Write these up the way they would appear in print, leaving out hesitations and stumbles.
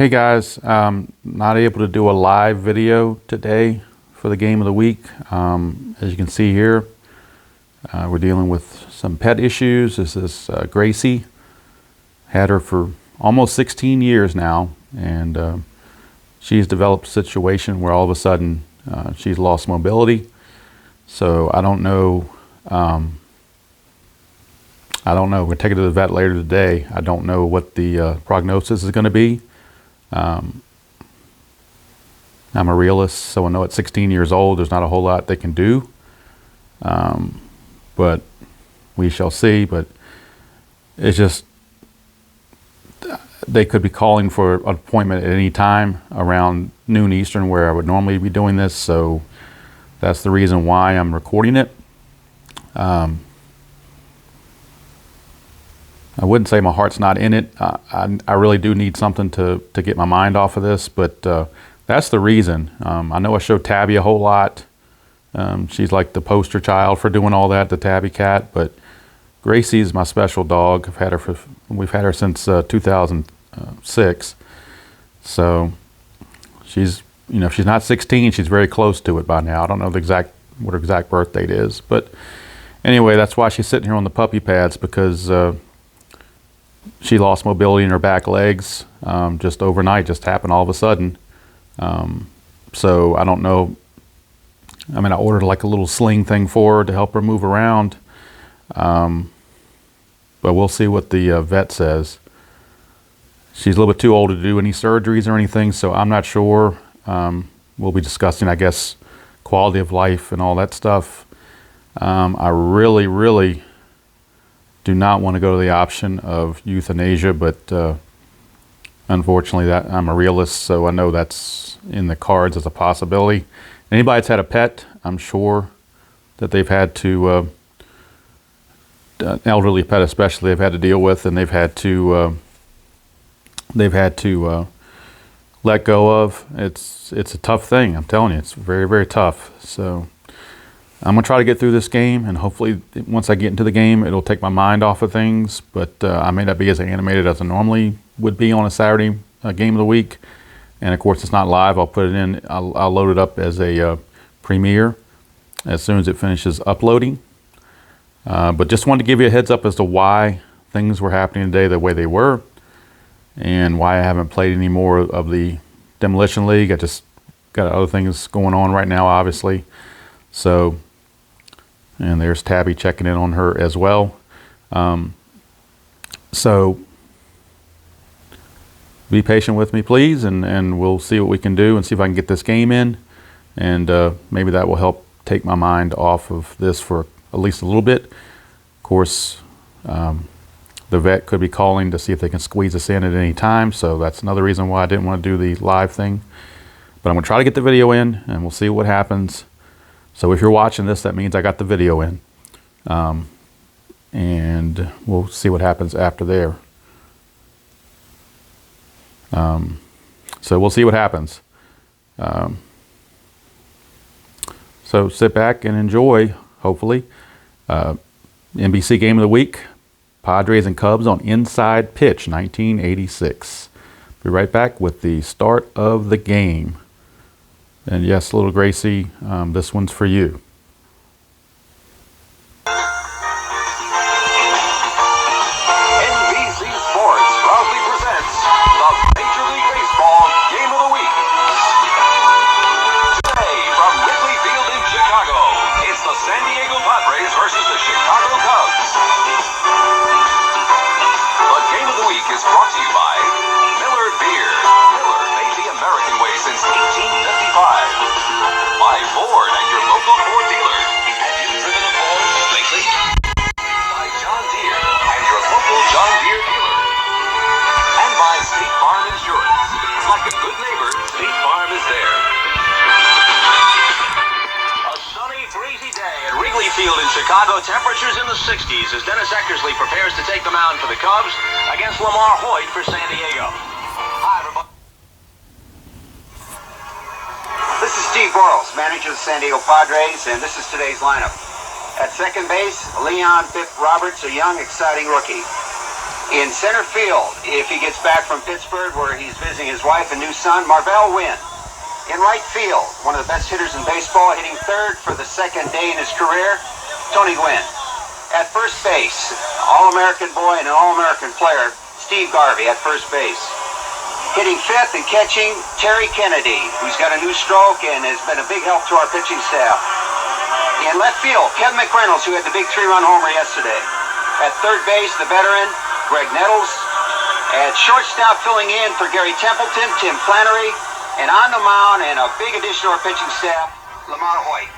Hey guys, not able to do a live video today for the game of the week. As you can see here, we're dealing with some pet issues. This is Gracie. Had her for almost 16 years now, and she's developed a situation where all of a sudden she's lost mobility. So I don't know. We're going to take her to the vet later today. I don't know what the prognosis is going to be. I'm a realist, so I know at 16 years old there's not a whole lot they can do, but we shall see. But it's just, they could be calling for an appointment at any time around noon Eastern where I would normally be doing this, so that's the reason why I'm recording it. I wouldn't say my heart's not in it. I really do need something to get my mind off of this, but that's the reason. I know I show Tabby a whole lot. She's like the poster child for doing all that, the Tabby cat, but Gracie's my special dog. We've had her since 2006. So she's, if she's not 16, she's very close to it by now. I don't know what her exact birth date is, but anyway, that's why she's sitting here on the puppy pads, because she lost mobility in her back legs just overnight. Just happened all of a sudden. So I don't know. I mean, I ordered like a little sling thing for her to help her move around. But we'll see what the vet says. She's a little bit too old to do any surgeries or anything, so I'm not sure. We'll be discussing, I guess, quality of life and all that stuff. I really do not want to go to the option of euthanasia, but unfortunately that I'm a realist, so I know that's in the cards as a possibility. Anybody that's had a pet, I'm sure that they've had to, elderly pet especially, they've had to deal with, and they've had to let go of. It's a tough thing, I'm telling you. It's very tough. So I'm going to try to get through this game, and hopefully once I get into the game, it'll take my mind off of things, but I may not be as animated as I normally would be on a Saturday game of the week. And of course, it's not live. I'll put it in, I'll load it up as a premiere as soon as it finishes uploading. But just wanted to give you a heads up as to why things were happening today the way they were, and why I haven't played any more of the Demolition League. I just got other things going on right now, obviously. So, and there's Tabby checking in on her as well. So be patient with me, please, and we'll see what we can do and see if I can get this game in, and maybe that will help take my mind off of this for at least a little bit. Of course, the vet could be calling to see if they can squeeze us in at any time, so that's another reason why I didn't want to do the live thing. But I'm going to try to get the video in, and we'll see what happens. So if you're watching this, that means I got the video in. And we'll see what happens after there. So we'll see what happens. So sit back and enjoy, hopefully. NBC Game of the Week, Padres and Cubs on Inside Pitch, 1986. Be right back with the start of the game. And yes, little Gracie, this one's for you. NBC Sports proudly presents the Major League Baseball Game of the Week. Today, from Wrigley Field in Chicago, it's the San Diego Padres versus the Chicago Cubs. The Game of the Week is brought to you by Miller Beer. Miller made the American way since 1855. By Ford and your local Ford dealer. Have you driven a Ford lately? By John Deere and your local John Deere dealer. And by State Farm Insurance. Like a good neighbor, State Farm is there. A sunny, breezy day at Wrigley Field in Chicago. Temperatures in the 60s as Dennis Eckersley prepares to take the mound for the Cubs against Lamar Hoyt for San Diego. Hi, everybody. This is Steve Boros, manager of the San Diego Padres, and this is today's lineup. At second base, Leon Biff Roberts, a young, exciting rookie. In center field, if he gets back from Pittsburgh where he's visiting his wife and new son, Marvell Wynn. In right field, one of the best hitters in baseball, hitting third for the second day in his career, Tony Gwynn. At first base, All-American boy and an All-American player, Steve Garvey at first base. Hitting fifth and catching, Terry Kennedy, who's got a new stroke and has been a big help to our pitching staff. In left field, Kevin McReynolds, who had the big 3-run homer yesterday. At third base, the veteran, Greg Nettles. At shortstop, filling in for Gary Templeton, Tim Flannery. And on the mound, and a big addition to our pitching staff, Lamar Hoyt.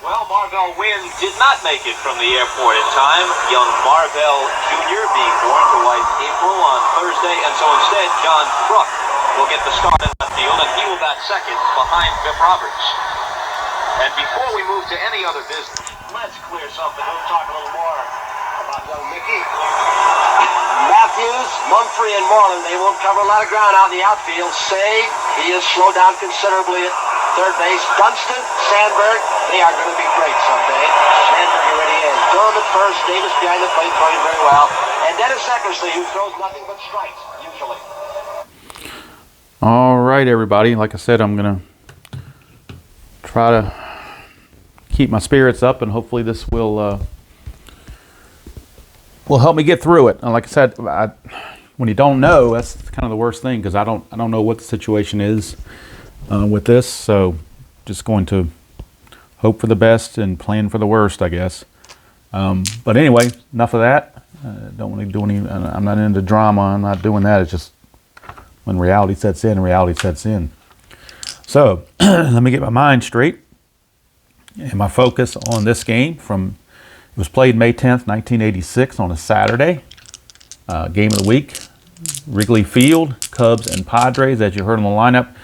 Well, Marvell Wynn did not make it from the airport in time. Young Marvell Jr. being born to wife April on Thursday, and so instead, John Kruk will get the start in the field, and he will bat second behind Vip Roberts. And before we move to any other business, let's clear something. We'll talk a little more about young Mickey. Matthews, Mumphrey, and Moreland, they won't cover a lot of ground out in the outfield. Say he is slowed down considerably at third base. Dunston, Sandberg, they are going to be great someday. Sandberg already is. Durham at first, Davis behind the plate, throwing very well. And Dennis Eckersley, who throws nothing but strikes, usually. All right, everybody. Like I said, I'm going to try to keep my spirits up, and hopefully this will help me get through it. And like I said, when you don't know, that's kind of the worst thing, because I don't know what the situation is with this. So just going to hope for the best and plan for the worst, I guess. But anyway, enough of that. Don't want to do any. I'm not into drama. I'm not doing that. It's just when reality sets in, reality sets in. So let me get my mind straight and my focus on this game. It was played May 10th, 1986 on a Saturday. Game of the week, Wrigley Field, Cubs and Padres. As you heard in the lineup,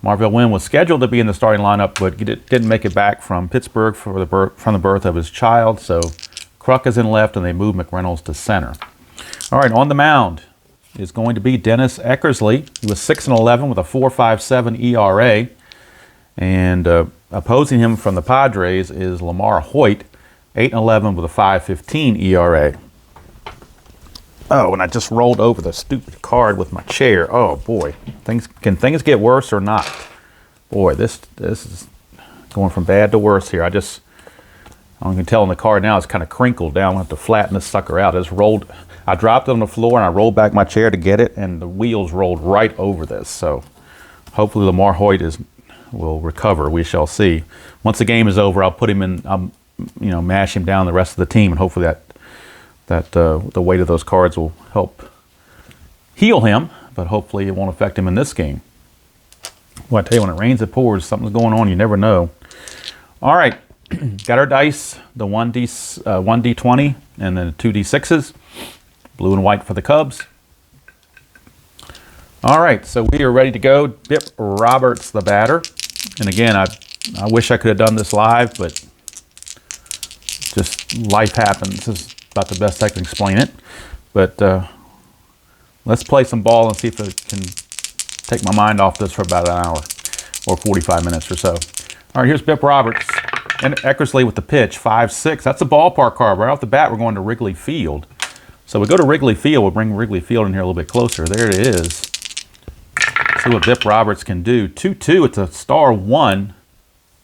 Marvell Wynn was scheduled to be in the starting lineup, but didn't make it back from Pittsburgh from the birth of his child. So Kruk is in left, and they moved McReynolds to center. All right, on the mound is going to be Dennis Eckersley. He was 6-11 with a 4.57 ERA. And opposing him from the Padres is Lamar Hoyt, 8-11 with a 5.15 ERA. Oh, and I just rolled over the stupid card with my chair. Oh boy, can things get worse or not? Boy, this is going from bad to worse here. I can tell on the card now it's kind of crinkled down. I'm gonna have to flatten this sucker out. I dropped it on the floor and I rolled back my chair to get it, and the wheels rolled right over this. So hopefully Lamar Hoyt will recover. We shall see. Once the game is over, I'll put him in. Mash him down the rest of the team, and hopefully that the weight of those cards will help heal him, but hopefully it won't affect him in this game. Well, I tell you, when it rains, it pours. Something's going on. You never know. All right, got our dice, the 1D20 and then the 2D6s, blue and white for the Cubs. All right, so we are ready to go. Vip Roberts, the batter. And again, I wish I could have done this live, but just life happens. This is about the best I can explain it. But let's play some ball and see if it can take my mind off this for about an hour or 45 minutes or so. All right, here's Vip Roberts and Eckersley with the pitch, 5-6. That's a ballpark card. Right off the bat, we're going to Wrigley Field. So we go to Wrigley Field. We'll bring Wrigley Field in here a little bit closer. There it is. See what Vip Roberts can do. 2-2. It's a star 1,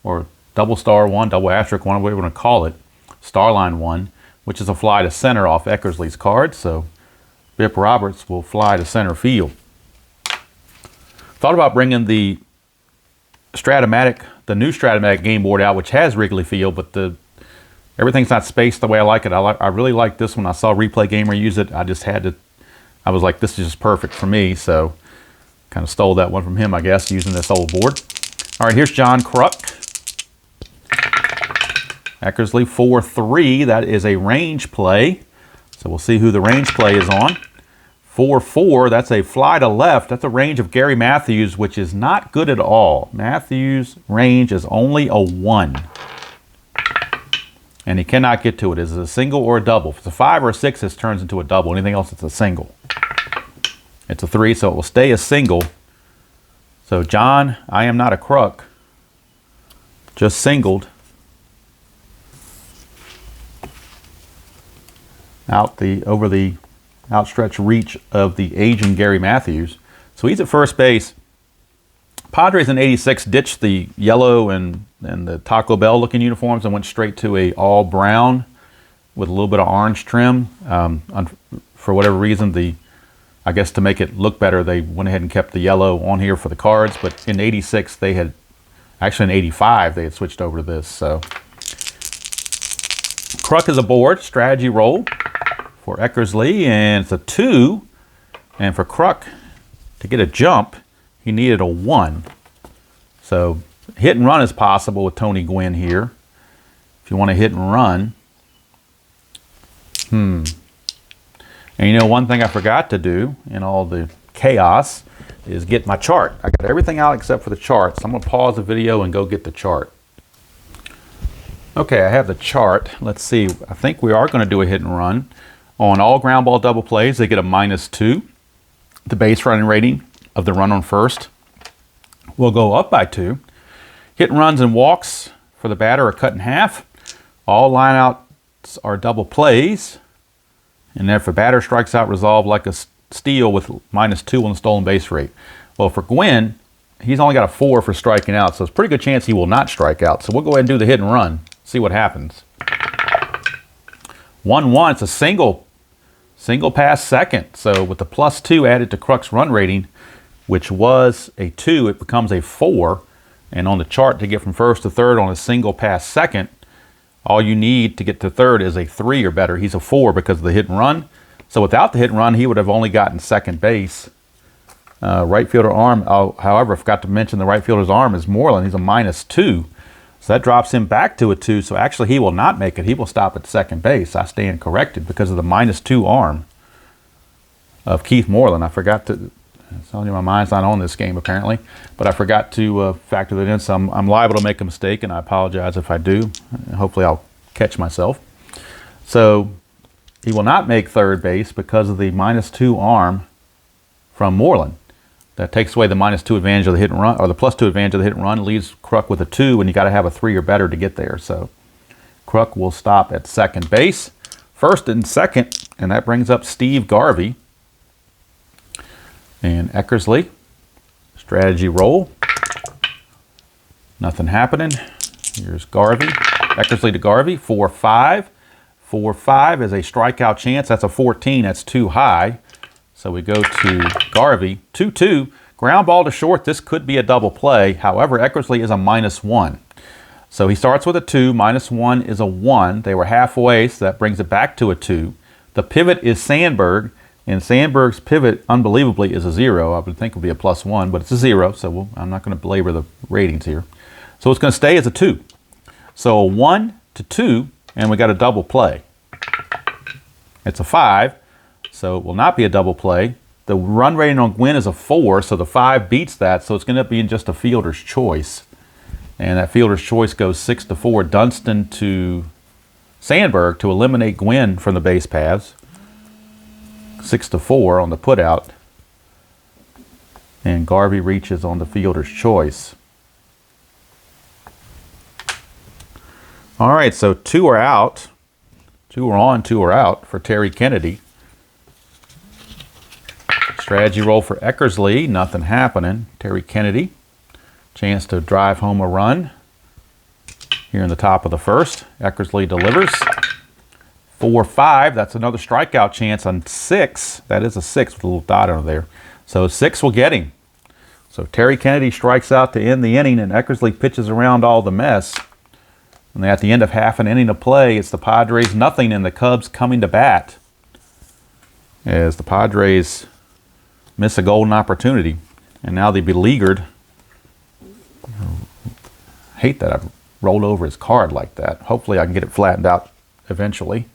or double star 1, double asterisk 1, whatever you want to call it. Starline 1, which is a fly to center off Eckersley's card. So Vip Roberts will fly to center field. Thought about bringing the new Stratomatic game board out, which has Wrigley Field, but everything's not spaced the way I like it. I really like this one. I saw Replay Gamer use it. I was like, this is just perfect for me. So kind of stole that one from him, I guess, using this old board. All right, here's John Kruk. Eckersley 4-3. That is a range play. So we'll see who the range play is on. 4-4. That's a fly to left. That's a range of Gary Matthews, which is not good at all. Matthews' range is only a 1. And he cannot get to it. Is it a single or a double? If it's a 5 or a 6, this turns into a double. Anything else, it's a single. It's a 3, so it will stay a single. So John, I am not a Kruk. Just singled. over the outstretched reach of the aging Gary Matthews. So he's at first base. Padres in '86 ditched the yellow and the Taco Bell looking uniforms and went straight to a all brown with a little bit of orange trim. For whatever reason, I guess to make it look better, they went ahead and kept the yellow on here for the cards. But in '86, they had, actually in '85, they had switched over to this. So Kruk is aboard, strategy roll for Eckersley, and it's a 2. And for Kruk to get a jump, he needed a 1. So hit and run is possible with Tony Gwynn here. If you want to hit and run. And you know, one thing I forgot to do in all the chaos is get my chart. I got everything out except for the chart. So I'm going to pause the video and go get the chart. Okay, I have the chart. Let's see. I think we are going to do a hit and run. On all ground ball double plays, they get a -2. The base running rating of the run on first will go up by 2. Hit and runs and walks for the batter are cut in half. All lineouts are double plays. And if a batter strikes out, resolve like a steal with -2 on the stolen base rate. Well, for Gwynn, he's only got a 4 for striking out, so it's a pretty good chance he will not strike out. So we'll go ahead and do the hit and run, see what happens. 1-1, it's a single pass second. So with the +2 added to Kruk's run rating, which was a 2, it becomes a 4. And on the chart, to get from first to third on a single pass second, all you need to get to third is a 3 or better. He's a 4 because of the hit and run. So without the hit and run, he would have only gotten second base. Right fielder arm, however, I forgot to mention the right fielder's arm is Moreland. He's a -2. So that drops him back to a 2. So actually he will not make it. He will stop at second base. I stand corrected because of the -2 arm of Keith Moreland. I forgot to, I'm telling you, my mind's not on this game apparently, but I forgot to factor that in. So I'm liable to make a mistake, and I apologize if I do. Hopefully I'll catch myself. So he will not make third base because of the -2 arm from Moreland. That takes away the -2 advantage of the hit and run, or the +2 advantage of the hit and run, leaves Kruk with a 2, and you got to have a 3 or better to get there. So Kruk will stop at second base, first and second, and that brings up Steve Garvey. And Eckersley, strategy roll. Nothing happening. Here's Garvey. Eckersley to Garvey, 4-5. 4-5 is a strikeout chance. That's a 14. That's too high. So we go to Garvey, 2-2. Ground ball to short. This could be a double play. However, Eckersley is a -1. So he starts with a 2. -1 is a 1. They were halfway, so that brings it back to a 2. The pivot is Sandberg. And Sandberg's pivot, unbelievably, is a 0. I would think it would be a +1, but it's a 0, so I'm not going to belabor the ratings here. So it's going to stay as a 2. So a 1 to 2, and we got a double play. It's a 5, so it will not be a double play. The run rating on Gwynn is a 4, so the 5 beats that, so it's going to be just a fielder's choice. And that fielder's choice goes 6-4. Dunston to Sandberg to eliminate Gwynn from the base paths. 6-4 on the putout, and Garvey reaches on the fielder's choice. All right, so 2 are out. 2 are on, 2 are out for Terry Kennedy. Strategy roll for Eckersley, nothing happening. Terry Kennedy, chance to drive home a run here in the top of the first. Eckersley delivers. 4-5, that's another strikeout chance on 6. That is a 6 with a little dot under there. So 6 will get him. So Terry Kennedy strikes out to end the inning, and Eckersley pitches around all the mess. And at the end of half an inning of play, it's the Padres nothing and the Cubs coming to bat, as the Padres miss a golden opportunity. And now they beleaguered. I hate that I've rolled over his card like that. Hopefully I can get it flattened out eventually.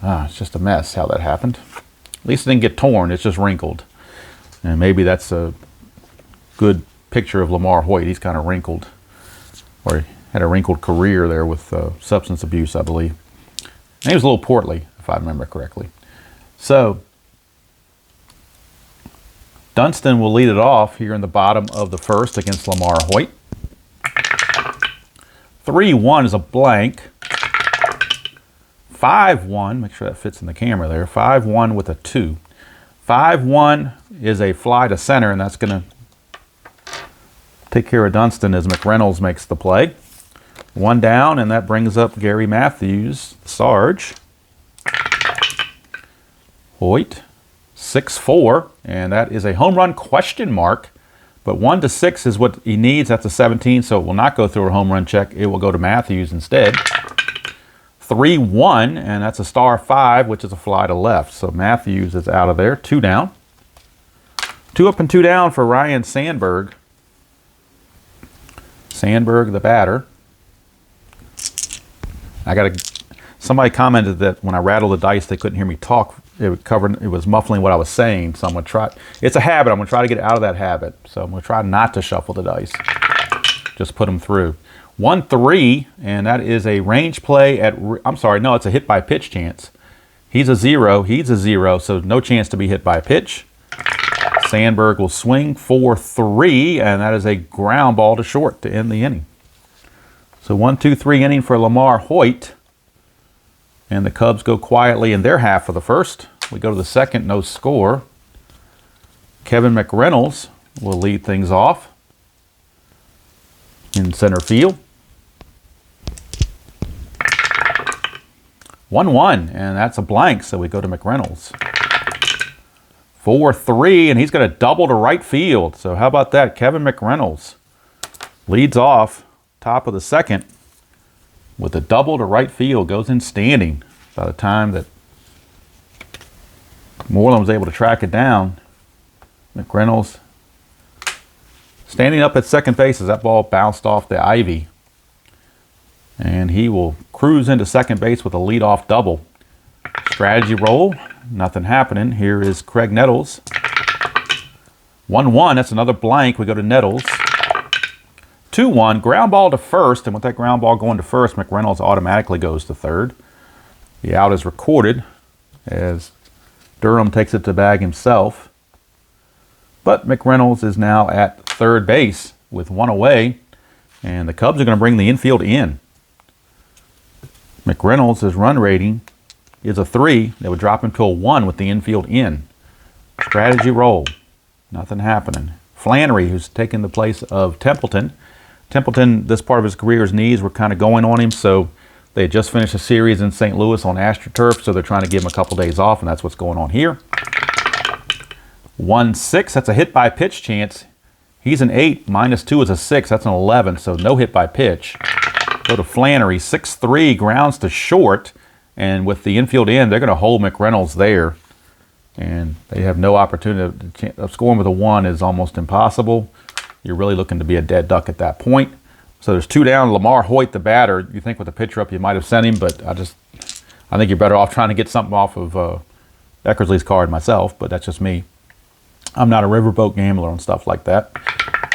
It's just a mess how that happened. At least it didn't get torn, it's just wrinkled. And maybe that's a good picture of Lamar Hoyt. He's kind of wrinkled, or he had a wrinkled career there with substance abuse, I believe. And he was a little portly, if I remember correctly. So Dunston will lead it off here in the bottom of the first against Lamar Hoyt. 3-1 is a blank. 5-1, make sure that fits in the camera there, 5-1 with a 2. 5-1 is a fly to center, and that's going to take care of Dunston as McReynolds makes the play. 1 down, and that brings up Gary Matthews, Sarge. Hoyt, 6-4, and that is a home run question mark, but 1 to 6 is what he needs. That's a 17, so it will not go through a home run check. It will go to Matthews instead. 3-1, and that's a star 5, which is a fly to left. So Matthews is out of there. 2 down. 2 up and 2 down for Ryan Sandberg. Sandberg, the batter. Somebody commented that when I rattled the dice, they couldn't hear me talk. It was muffling what I was saying. So I'm going to try. It's a habit. I'm going to try to get out of that habit. So I'm going to try not to shuffle the dice. Just put them through. 1-3, and that is a range play at, I'm sorry, no, it's a hit by pitch chance. He's a 0, he's a 0, so no chance to be hit by pitch. Sandberg will swing 4-3, and that is a ground ball to short to end the inning. So 1-2-3 inning for Lamar Hoyt, and the Cubs go quietly in their half of the first. We go to the second, no score. Kevin McReynolds will lead things off in center field. 1-1, and that's a blank, so we go to McReynolds. 4-3, and he's got a double to right field. So how about that? Kevin McReynolds leads off top of the second with a double to right field, goes in standing. By the time that Moreland was able to track it down, McReynolds standing up at second base as that ball bounced off the ivy. And he will cruise into second base with a leadoff double. Strategy roll, nothing happening. Here is Craig Nettles. 1-1, that's another blank. We go to Nettles. 2-1, ground ball to first. And with that ground ball going to first, McReynolds automatically goes to third. The out is recorded as Durham takes it to bag himself. But McReynolds is now at third base with 1 away. And the Cubs are going to bring the infield in. McReynolds' run rating is a 3. They would drop him to a 1 with the infield in. Strategy roll. Nothing happening. Flannery, who's taken the place of Templeton. Templeton, this part of his career, his knees were kind of going on him, so they had just finished a series in St. Louis on AstroTurf, so they're trying to give him a couple days off, and that's what's going on here. 1-6, that's a hit by pitch chance. He's an 8, -2 is a 6, that's an 11, so no hit by pitch. Go to Flannery, 6-3, grounds to short, and with the infield in, they're going to hold McReynolds there, and they have no opportunity. Scoring with a 1 is almost impossible. You're really looking to be a dead duck at that point. So there's 2 down. Lamar Hoyt, the batter. You think with the pitcher up, you might have sent him, but I think you're better off trying to get something off of Eckersley's card myself, but that's just me. I'm not a riverboat gambler and stuff like that.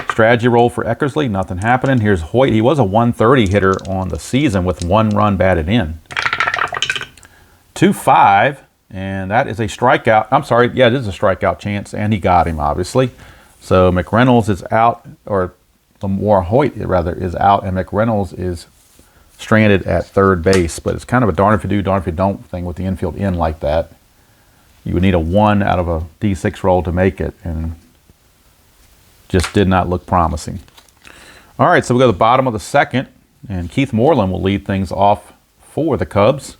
Strategy roll for Eckersley, nothing happening. Here's Hoyt. He was a 130 hitter on the season with 1 run batted in. 2-5, and that is a strikeout. I'm sorry, yeah, it is a strikeout chance, and he got him, obviously. So McReynolds is out, or Lamar Hoyt, rather, is out, and McReynolds is stranded at third base. But it's kind of a darn if you do, darn if you don't thing with the infield in like that. You would need a 1 out of a D6 roll to make it, and just did not look promising. All right, so we go to the bottom of the second, and Keith Moreland will lead things off for the Cubs.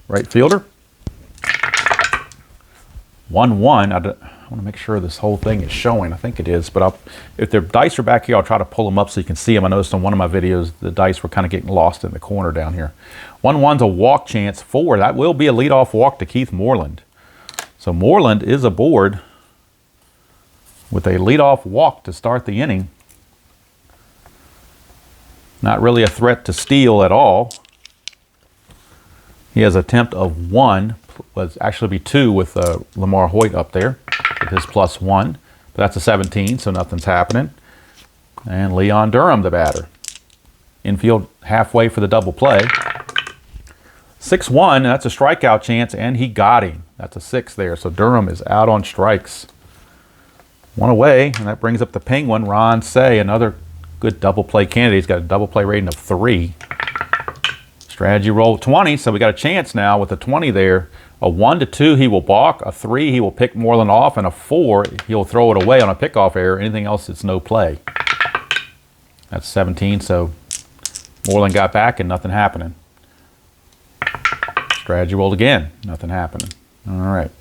Right fielder. 1-1. I want to make sure this whole thing is showing. I think it is, but if the dice are back here, I'll try to pull them up so you can see them. I noticed on one of my videos, the dice were kind of getting lost in the corner down here. 1-1's a walk chance. 4. That will be a leadoff walk to Keith Moreland. So Moreland is aboard with a leadoff walk to start the inning. Not really a threat to steal at all. He has an attempt of 1, was actually be 2 with Lamar Hoyt up there with his +1. But that's a 17, so nothing's happening. And Leon Durham, the batter. Infield halfway for the double play. 6-1, that's a strikeout chance, and he got him. That's a 6 there, so Durham is out on strikes. 1 away, and that brings up the Penguin, Ron Say, another good double play candidate. He's got a double play rating of 3. Strategy roll 20, so we got a chance now with a 20 there. A 1 to 2, he will balk. A 3, he will pick Moreland off. And a 4, he'll throw it away on a pickoff error. Anything else, it's no play. That's 17, so Moreland got back and nothing happening. Strategy rolled again, nothing happening. All right.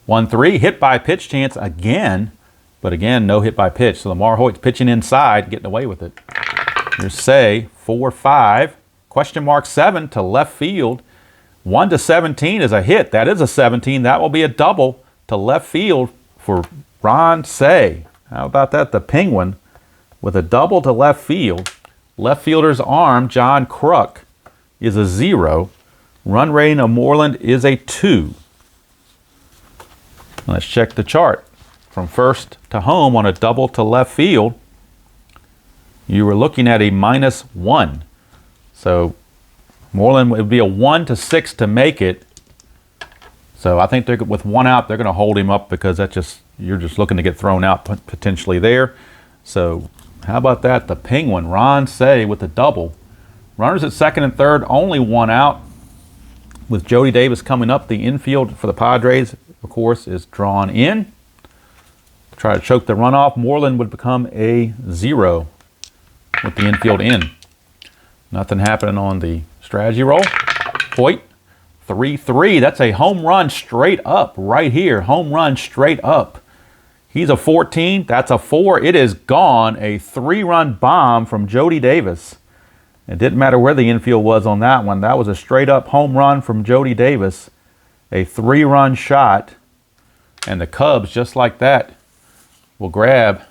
1-3, hit by pitch chance again, but again, no hit by pitch. So Lamar Hoyt's pitching inside, getting away with it. Here's Say, 4-5, question mark 7 to left field. 1 to 17 is a hit. That is a 17. That will be a double to left field for Ron Say. How about that? The Penguin with a double to left field. Left fielder's arm, John Kruk, is a 0. Run rating of Moreland is a 2. Let's check the chart. From first to home on a double to left field, you were looking at a -1. So Moreland would be a 1 to 6 to make it. So I think with 1 out, they're going to hold him up because you're just looking to get thrown out potentially there. So how about that? The Penguin, Ron Say with the double. Runners at second and third, only 1 out. With Jody Davis coming up, the infield for the Padres, of course, is drawn in. Try to choke the runoff. Moreland would become a 0 with the infield in. Nothing happening on the strategy roll. Hoyt, 3-3. That's a home run straight up right here. Home run straight up. He's a 14. That's a 4. It is gone. A 3-run bomb from Jody Davis. It didn't matter where the infield was on that one. That was a straight up home run from Jody Davis. A 3-run shot. And the Cubs, just like that, will grab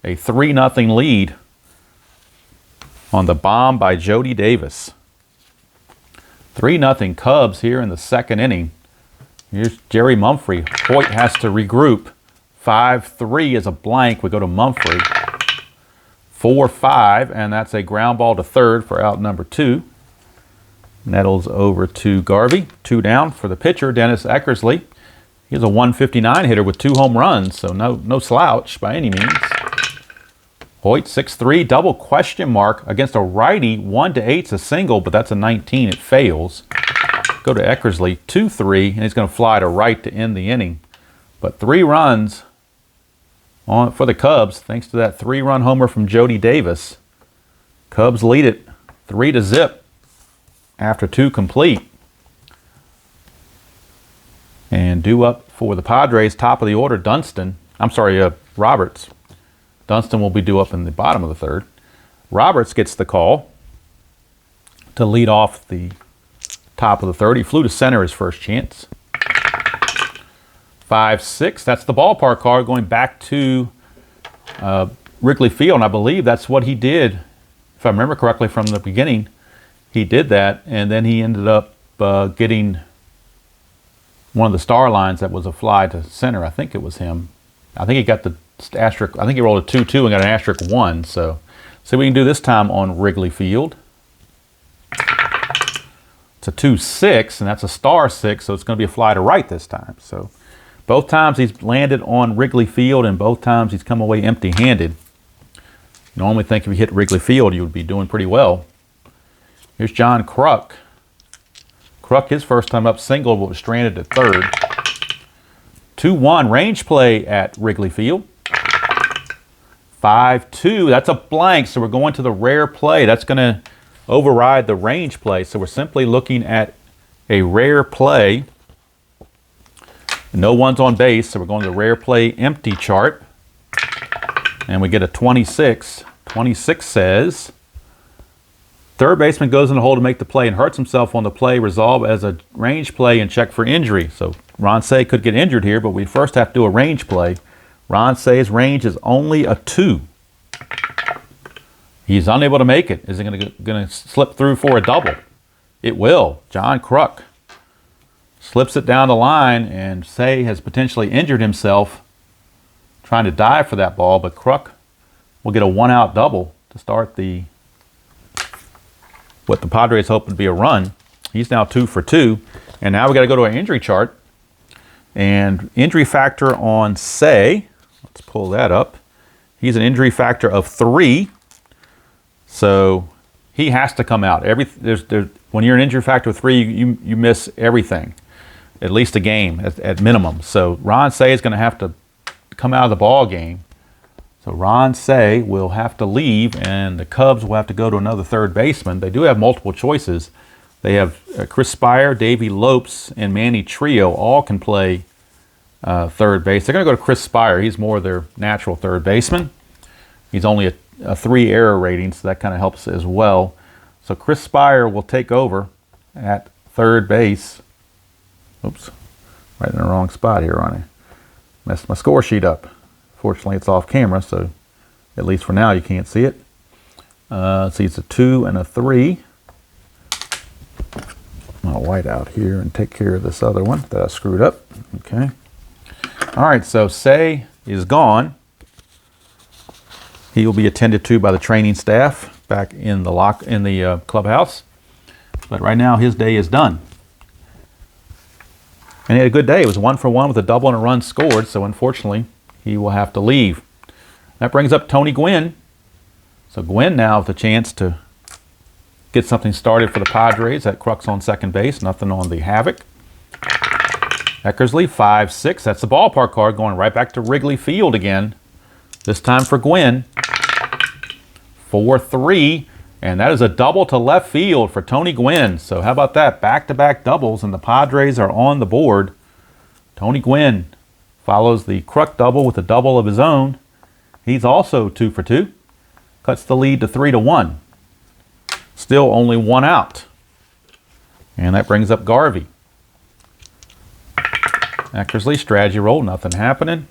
a 3-0 lead on the bomb by Jody Davis. 3-0 Cubs here in the second inning. Here's Jerry Mumphrey. Hoyt has to regroup. 5-3 is a blank. We go to Mumphrey. 4-5, and that's a ground ball to third for out number 2. Nettles over to Garvey. 2 down for the pitcher, Dennis Eckersley. He's a 159 hitter with 2 home runs, so no slouch by any means. Hoyt, 6-3, double question mark against a righty. 1 to 8's a single, but that's a 19. It fails. Go to Eckersley, 2-3, and he's going to fly to right to end the inning. But 3 runs for the Cubs, thanks to that 3-run homer from Jody Davis. Cubs lead it 3-0 after 2 complete. And due up for the Padres, top of the order, Roberts. Dunston will be due up in the bottom of the third. Roberts gets the call to lead off the top of the third. He flew to center his first chance. 5-6, that's the ballpark card going back to Wrigley Field, and I believe that's what he did. If I remember correctly from the beginning, he did that, and then he ended up getting one of the star lines that was a fly to center. I think it was him. I think he got the asterisk. I think he rolled a 2-2 and got an asterisk 1. So see what we can do this time on Wrigley Field. It's a 2-6, and that's a star 6, so it's going to be a fly to right this time. So both times he's landed on Wrigley Field, and both times he's come away empty-handed. You normally think if you hit Wrigley Field, you would be doing pretty well. Here's John Kruk. Kruk, his first time up, single, but was stranded at third. 2-1 range play at Wrigley Field. 5-2, that's a blank, so we're going to the rare play. That's going to override the range play, so we're simply looking at a rare play. No one's on base, so we're going to the rare play empty chart. And we get a 26. 26 says, third baseman goes in the hole to make the play and hurts himself on the play. Resolve as a range play and check for injury. So Ron Say could get injured here, but we first have to do a range play. Ron Say's range is only a 2. He's unable to make it. Is it going to slip through for a double? It will. John Kruk slips it down the line, and Say has potentially injured himself trying to dive for that ball, but Kruk will get a 1-out double to start what the Padres hope would be a run. He's now 2 for 2, and now we got to go to our injury chart. And injury factor on Say, let's pull that up. He's an injury factor of 3, so he has to come out. When you're an injury factor 3, you miss everything, at least a game at minimum. So Ron Cey is going to have to come out of the ball game. So Ron Cey will have to leave, and the Cubs will have to go to another third baseman. They do have multiple choices. They have Chris Spire, Davey Lopes, and Manny Trio all can play third base. They're going to go to Chris Spire. He's more their natural third baseman. He's only a 3 error rating, so that kind of helps as well. So Chris Spire will take over at third base. Oops, right in the wrong spot here, Ronnie. Messed my score sheet up. Fortunately, it's off camera, so at least for now you can't see it. See, it's a 2 and a 3. I'll white out here and take care of this other one that I screwed up. Okay. All right, so Cey is gone. He will be attended to by the training staff back in the clubhouse. But right now, his day is done. And he had a good day. It was 1 for 1 with a double and a run scored. So unfortunately, he will have to leave. That brings up Tony Gwynn. So Gwynn now with a chance to get something started for the Padres. That Crux on second base. Nothing on the Havoc. Eckersley, 5-6. That's the ballpark card going right back to Wrigley Field again. This time for Gwynn. 4-3. And that is a double to left field for Tony Gwynn. So how about that? Back-to-back doubles, and the Padres are on the board. Tony Gwynn follows the Kruk double with a double of his own. He's also 2 for 2. Cuts the lead to 3-1. Still only 1 out. And that brings up Garvey. Eckersley, strategy roll, nothing happening.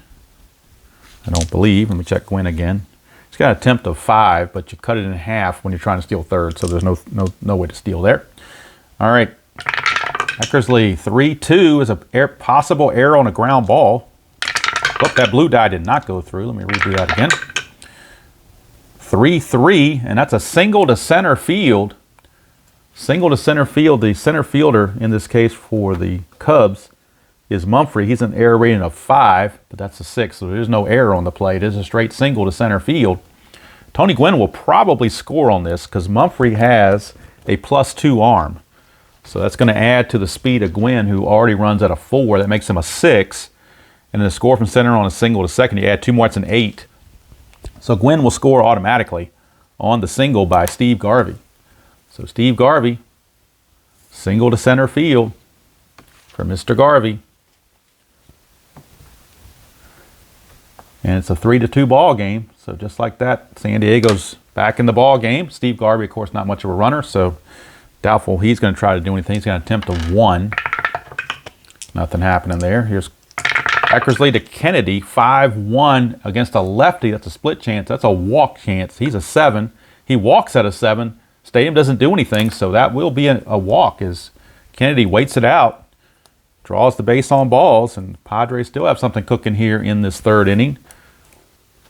I don't believe. Let me check Gwynn again. He's got an attempt of 5, but you cut it in half when you're trying to steal third, so there's no way to steal there. All right. Eckersley, 3-2 is a possible error on a ground ball. Oh, that blue die did not go through. Let me redo that again. 3-3, and that's a single to center field. Single to center field. The center fielder, in this case for the Cubs, is Mumphrey. He's an error rating of 5, but that's a 6, so there's no error on the plate. It is a straight single to center field. Tony Gwynn will probably score on this because Mumphrey has a +2 arm. So that's going to add to the speed of Gwynn, who already runs at a 4. That makes him a 6. And then a score from center on a single to second. You add 2 more, it's an 8. So Gwynn will score automatically on the single by Steve Garvey. So Steve Garvey, single to center field for Mr. Garvey. And it's a 3-2 ball game. So just like that, San Diego's back in the ball game. Steve Garvey, of course, not much of a runner, so doubtful he's going to try to do anything. He's going to attempt a 1. Nothing happening there. Here's Eckersley to Kennedy, 5-1 against a lefty. That's a split chance. That's a walk chance. He's a 7. He walks at a 7. Stadium doesn't do anything, so that will be a walk as Kennedy waits it out, draws the base on balls, and Padres still have something cooking here in this third inning,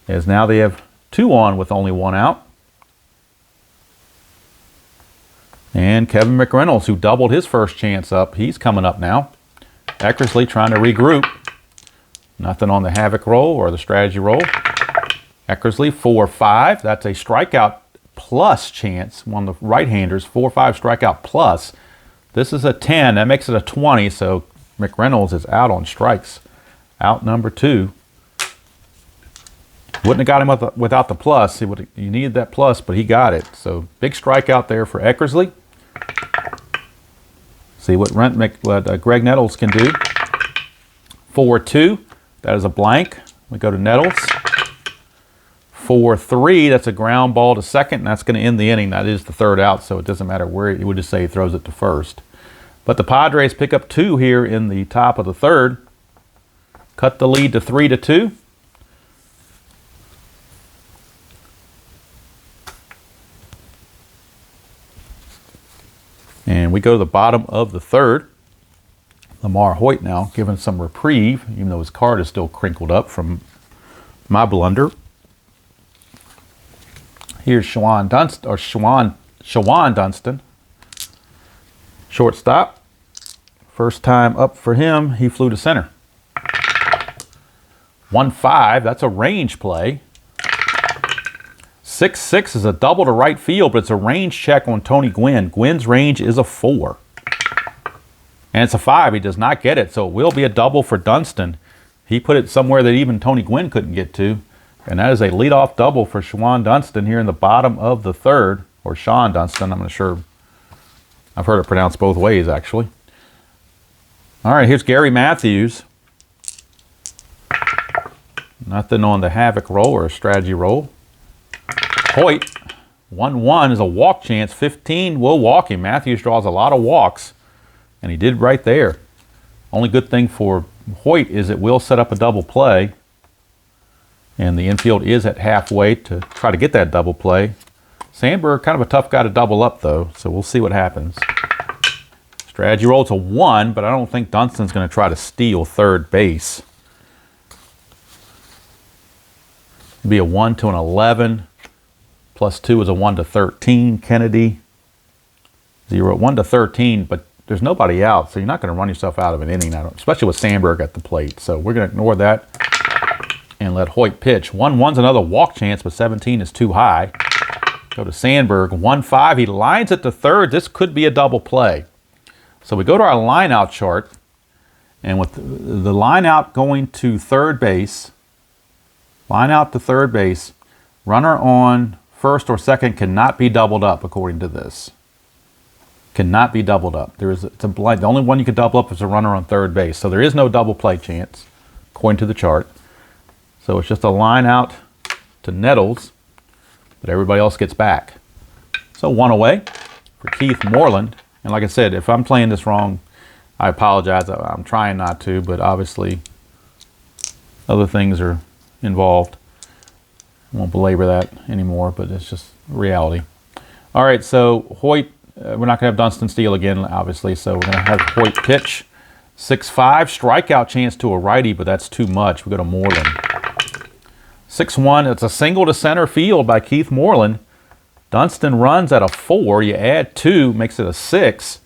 as now they have 2 on with only 1 out. And Kevin McReynolds, who doubled his first chance up, he's coming up now. Eckersley trying to regroup. Nothing on the Havoc roll or the strategy roll. Eckersley, 4-5. That's a strikeout plus chance. One of the right-handers, 4-5 strikeout plus. This is a 10. That makes it a 20, so McReynolds is out on strikes. Out number 2. Wouldn't have got him without the plus. You needed that plus, but he got it. So big strikeout there for Eckersley. See what Greg Nettles can do. 4-2. That is a blank. We go to Nettles. 4-3. That's a ground ball to second, and that's going to end the inning. That is the third out, so it doesn't matter where. He would just say he throws it to first. But the Padres pick up 2 here in the top of the third. Cut the lead to 3-2. And we go to the bottom of the third. Lamar Hoyt now given some reprieve, even though his card is still crinkled up from my blunder. Here's Shawan Dunston. Shortstop. First time up for him, he flew to center. 1-5, that's a range play. 6-6 is a double to right field, but it's a range check on Tony Gwynn. Gwynn's range is a 4. And it's a 5. He does not get it, so it will be a double for Dunston. He put it somewhere that even Tony Gwynn couldn't get to. And that is a leadoff double for Shawan Dunston here in the bottom of the third. Or Sean Dunston, I'm not sure. I've heard it pronounced both ways, actually. All right, here's Gary Matthews. Nothing on the havoc roll or strategy roll. Hoyt, 1-1 is a walk chance. 15 will walk him. Matthews draws a lot of walks, and he did right there. Only good thing for Hoyt is it will set up a double play, and the infield is at halfway to try to get that double play. Sandberg, kind of a tough guy to double up, though, so we'll see what happens. Strategy roll to 1, but I don't think Dunston's going to try to steal third base. It'd be a 1 to an 11. Plus 2 is a 1 to 13. Kennedy, 1 to 13, but there's nobody out, so you're not going to run yourself out of an inning, especially with Sandberg at the plate. So we're going to ignore that and let Hoyt pitch. 1-1's another walk chance, but 17 is too high. Go to Sandberg, 1-5. He lines it to third. This could be a double play. So we go to our line out chart, and with the line out going to third base, line out to third base, runner on first or second cannot be doubled up according to this. Cannot be doubled up. It's a blind. The only one you can double up is a runner on third base. So there is no double play chance according to the chart. So it's just a line out to Nettles, but everybody else gets back. So 1 away for Keith Moreland. And like I said, if I'm playing this wrong, I apologize. I'm trying not to, but obviously other things are involved. I won't belabor that anymore, but it's just reality. All right, so Hoyt, we're not going to have Dunston steal again, obviously, so we're going to have Hoyt pitch. 6-5, strikeout chance to a righty, but that's too much. We go to Moreland. 6-1, it's a single to center field by Keith Moreland. Dunston runs at a 4. You add 2, makes it a 6.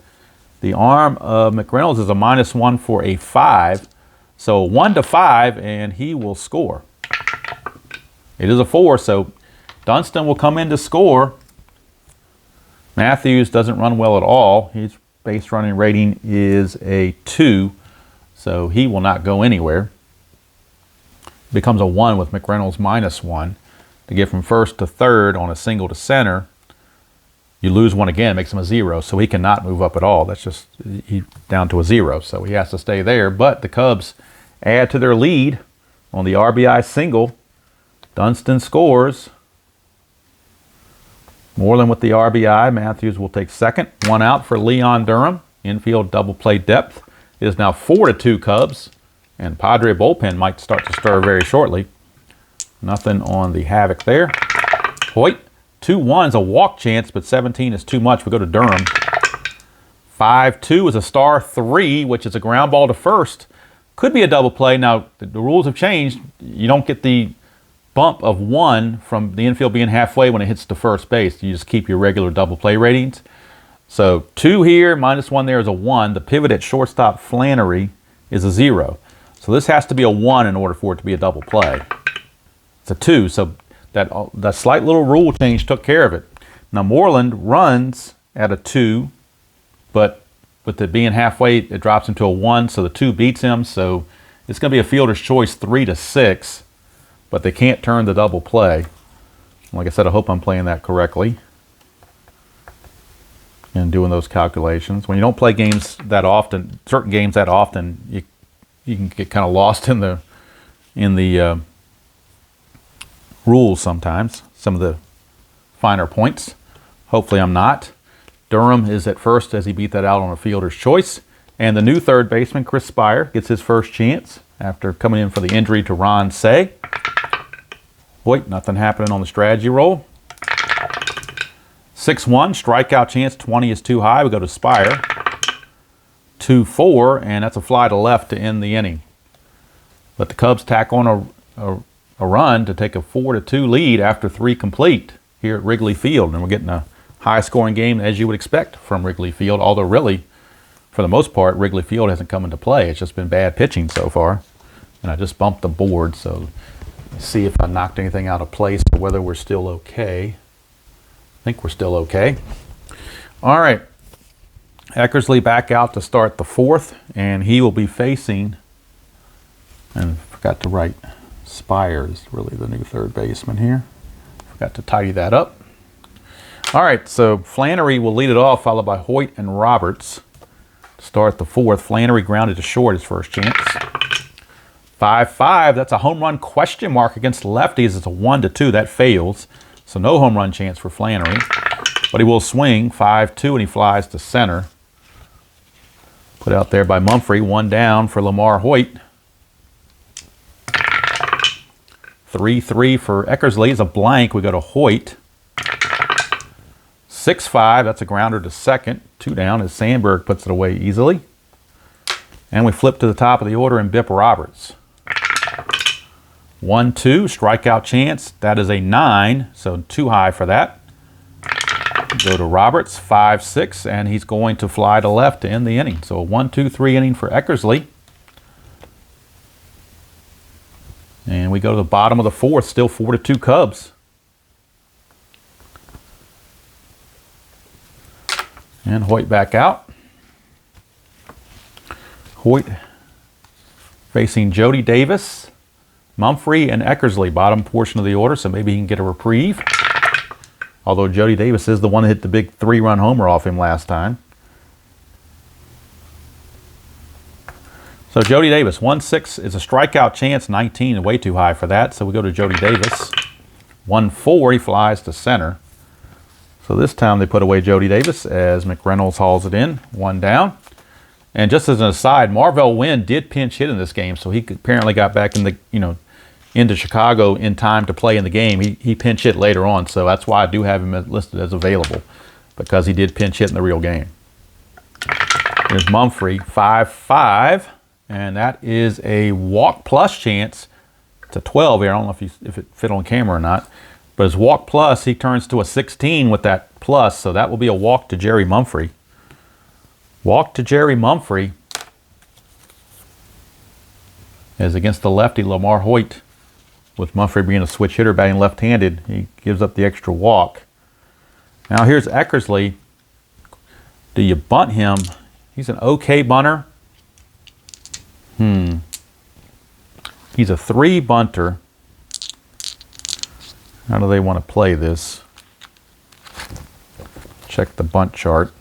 The arm of McReynolds is a -1 for a 5. So 1 to 5, and he will score. It is a 4, so Dunston will come in to score. Matthews doesn't run well at all. His base running rating is a 2, so he will not go anywhere. Becomes a 1 with McReynolds -1. To get from first to third on a single to center, you lose 1 again, makes him a 0, so he cannot move up at all. That's just down to a 0, so he has to stay there. But the Cubs add to their lead on the RBI single. Dunston scores. Moreland with the RBI. Matthews will take second. 1 out for Leon Durham. Infield double play depth. It is now 4-2 Cubs, and Padre bullpen might start to stir very shortly. Nothing on the havoc there. Hoyt, 2-1 is a walk chance, but 17 is too much. We go to Durham. 5-2 is a star 3, which is a ground ball to first. Could be a double play. Now, the rules have changed. You don't get the bump of 1 from the infield being halfway when it hits to first base. You just keep your regular double play ratings. So 2 here, -1 there is a 1. The pivot at shortstop Flannery is a 0. So this has to be a 1 in order for it to be a double play. It's a 2, so that slight little rule change took care of it. Now Moreland runs at a 2, but with it being halfway, it drops into a 1, so the 2 beats him. So it's going to be a fielder's choice 3-6, but they can't turn the double play. Like I said, I hope I'm playing that correctly and doing those calculations. When you don't play games that often, certain games that often, you can get kind of lost in the rules sometimes, some of the finer points. Hopefully I'm not. Durham is at first as he beat that out on a fielder's choice. And the new third baseman, Chris Spire, gets his first chance after coming in for the injury to Ron Say. Wait, nothing happening on the strategy roll. 6-1, strikeout chance, 20 is too high. We go to Spire. 2-4, and that's a fly to left to end the inning. But the Cubs tack on a run to take a 4-2 lead after 3 complete here at Wrigley Field. And we're getting a high-scoring game as you would expect from Wrigley Field, although really, for the most part, Wrigley Field hasn't come into play. It's just been bad pitching so far. And I just bumped the board, so See if I knocked anything out of place or whether we're still okay. I think we're still okay. All right. Eckersley back out to start the 4th, and he will be facing, and I forgot to write, Spires, really the new third baseman here. Forgot to tidy that up. All right, so Flannery will lead it off, followed by Hoyt and Roberts to start the 4th. Flannery grounded to short his first chance. 5-5, that's a home run question mark against lefties. It's a 1-2, that fails. So no home run chance for Flannery. But he will swing 5-2, and he flies to center. Put out there by Mumphrey, 1 down for Lamar Hoyt. 3-3 for Eckersley is a blank. We go to Hoyt. 6-5, that's a grounder to second. 2 down as Sandberg puts it away easily. And we flip to the top of the order and Bip Roberts. 1-2, strikeout chance. That is a 9, so too high for that. Go to Roberts, 5-6, and he's going to fly to left to end the inning. So a 1-2-3 inning for Eckersley. And we go to the bottom of the 4th, still 4-2 Cubs. And Hoyt back out. Hoyt facing Jody Davis, Mumphrey, and Eckersley, bottom portion of the order, so maybe he can get a reprieve. Although Jody Davis is the one that hit the big 3-run homer off him last time. So Jody Davis, 1-6 is a strikeout chance, 19 is way too high for that, so we go to Jody Davis. 1-4, he flies to center. So this time they put away Jody Davis as McReynolds hauls it in, 1 down. And just as an aside, Marvell Wynn did pinch hit in this game, so he apparently got back in the, into Chicago in time to play in the game. He pinch hit later on, so that's why I do have him listed as available, because he did pinch hit in the real game. Here's Mumphrey, 5-5, and that is a walk plus chance. It's a 12 here. I don't know if it fit on camera or not, but his walk plus, he turns to a 16 with that plus, so that will be a walk to Jerry Mumphrey. Walk to Jerry Mumphrey is against the lefty Lamar Hoyt. With Mumphrey being a switch hitter, batting left-handed, he gives up the extra walk. Now here's Eckersley. Do you bunt him? He's an okay bunter. He's a 3 bunter. How do they want to play this? Check the bunt chart.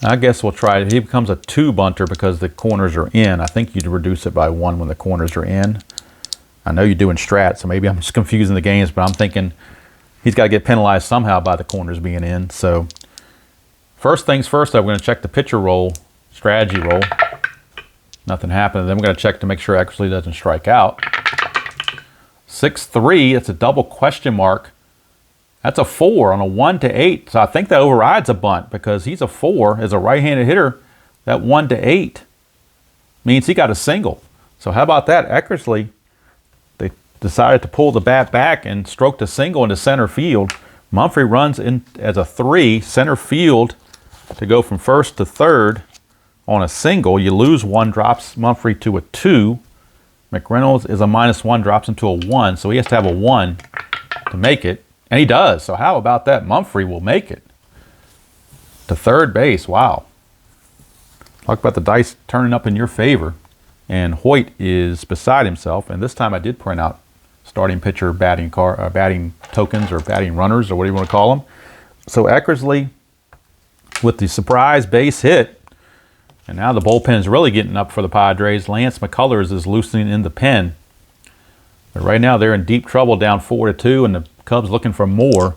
I guess we'll try it. He becomes a 2 bunter because the corners are in. I think you'd reduce it by 1 when the corners are in. I know you're doing strat, so maybe I'm just confusing the games, but I'm thinking he's got to get penalized somehow by the corners being in. So first things first, I'm going to check the pitcher roll, strategy roll. Nothing happened. Then we're going to check to make sure Eckersley doesn't strike out. 6-3, that's a double question mark. That's a 4 on a 1-8. So I think that overrides a bunt because he's a 4 as a right-handed hitter. That 1-8 means he got a single. So how about that? Eckersley, they decided to pull the bat back and stroked a single into center field. Mumphrey runs in as a 3, center field to go from first to third on a single. You lose 1, drops Mumphrey to a 2. McReynolds is a -1, drops him to a 1. So he has to have a 1 to make it. And he does. So how about that? Mumphrey will make it to third base. Wow. Talk about the dice turning up in your favor. And Hoyt is beside himself. And this time I did print out starting pitcher batting tokens or batting runners or whatever you want to call them. So Eckersley with the surprise base hit. And now the bullpen is really getting up for the Padres. Lance McCullers is loosening in the pen. But right now they're in deep trouble, down 4-2, and the Cubs looking for more.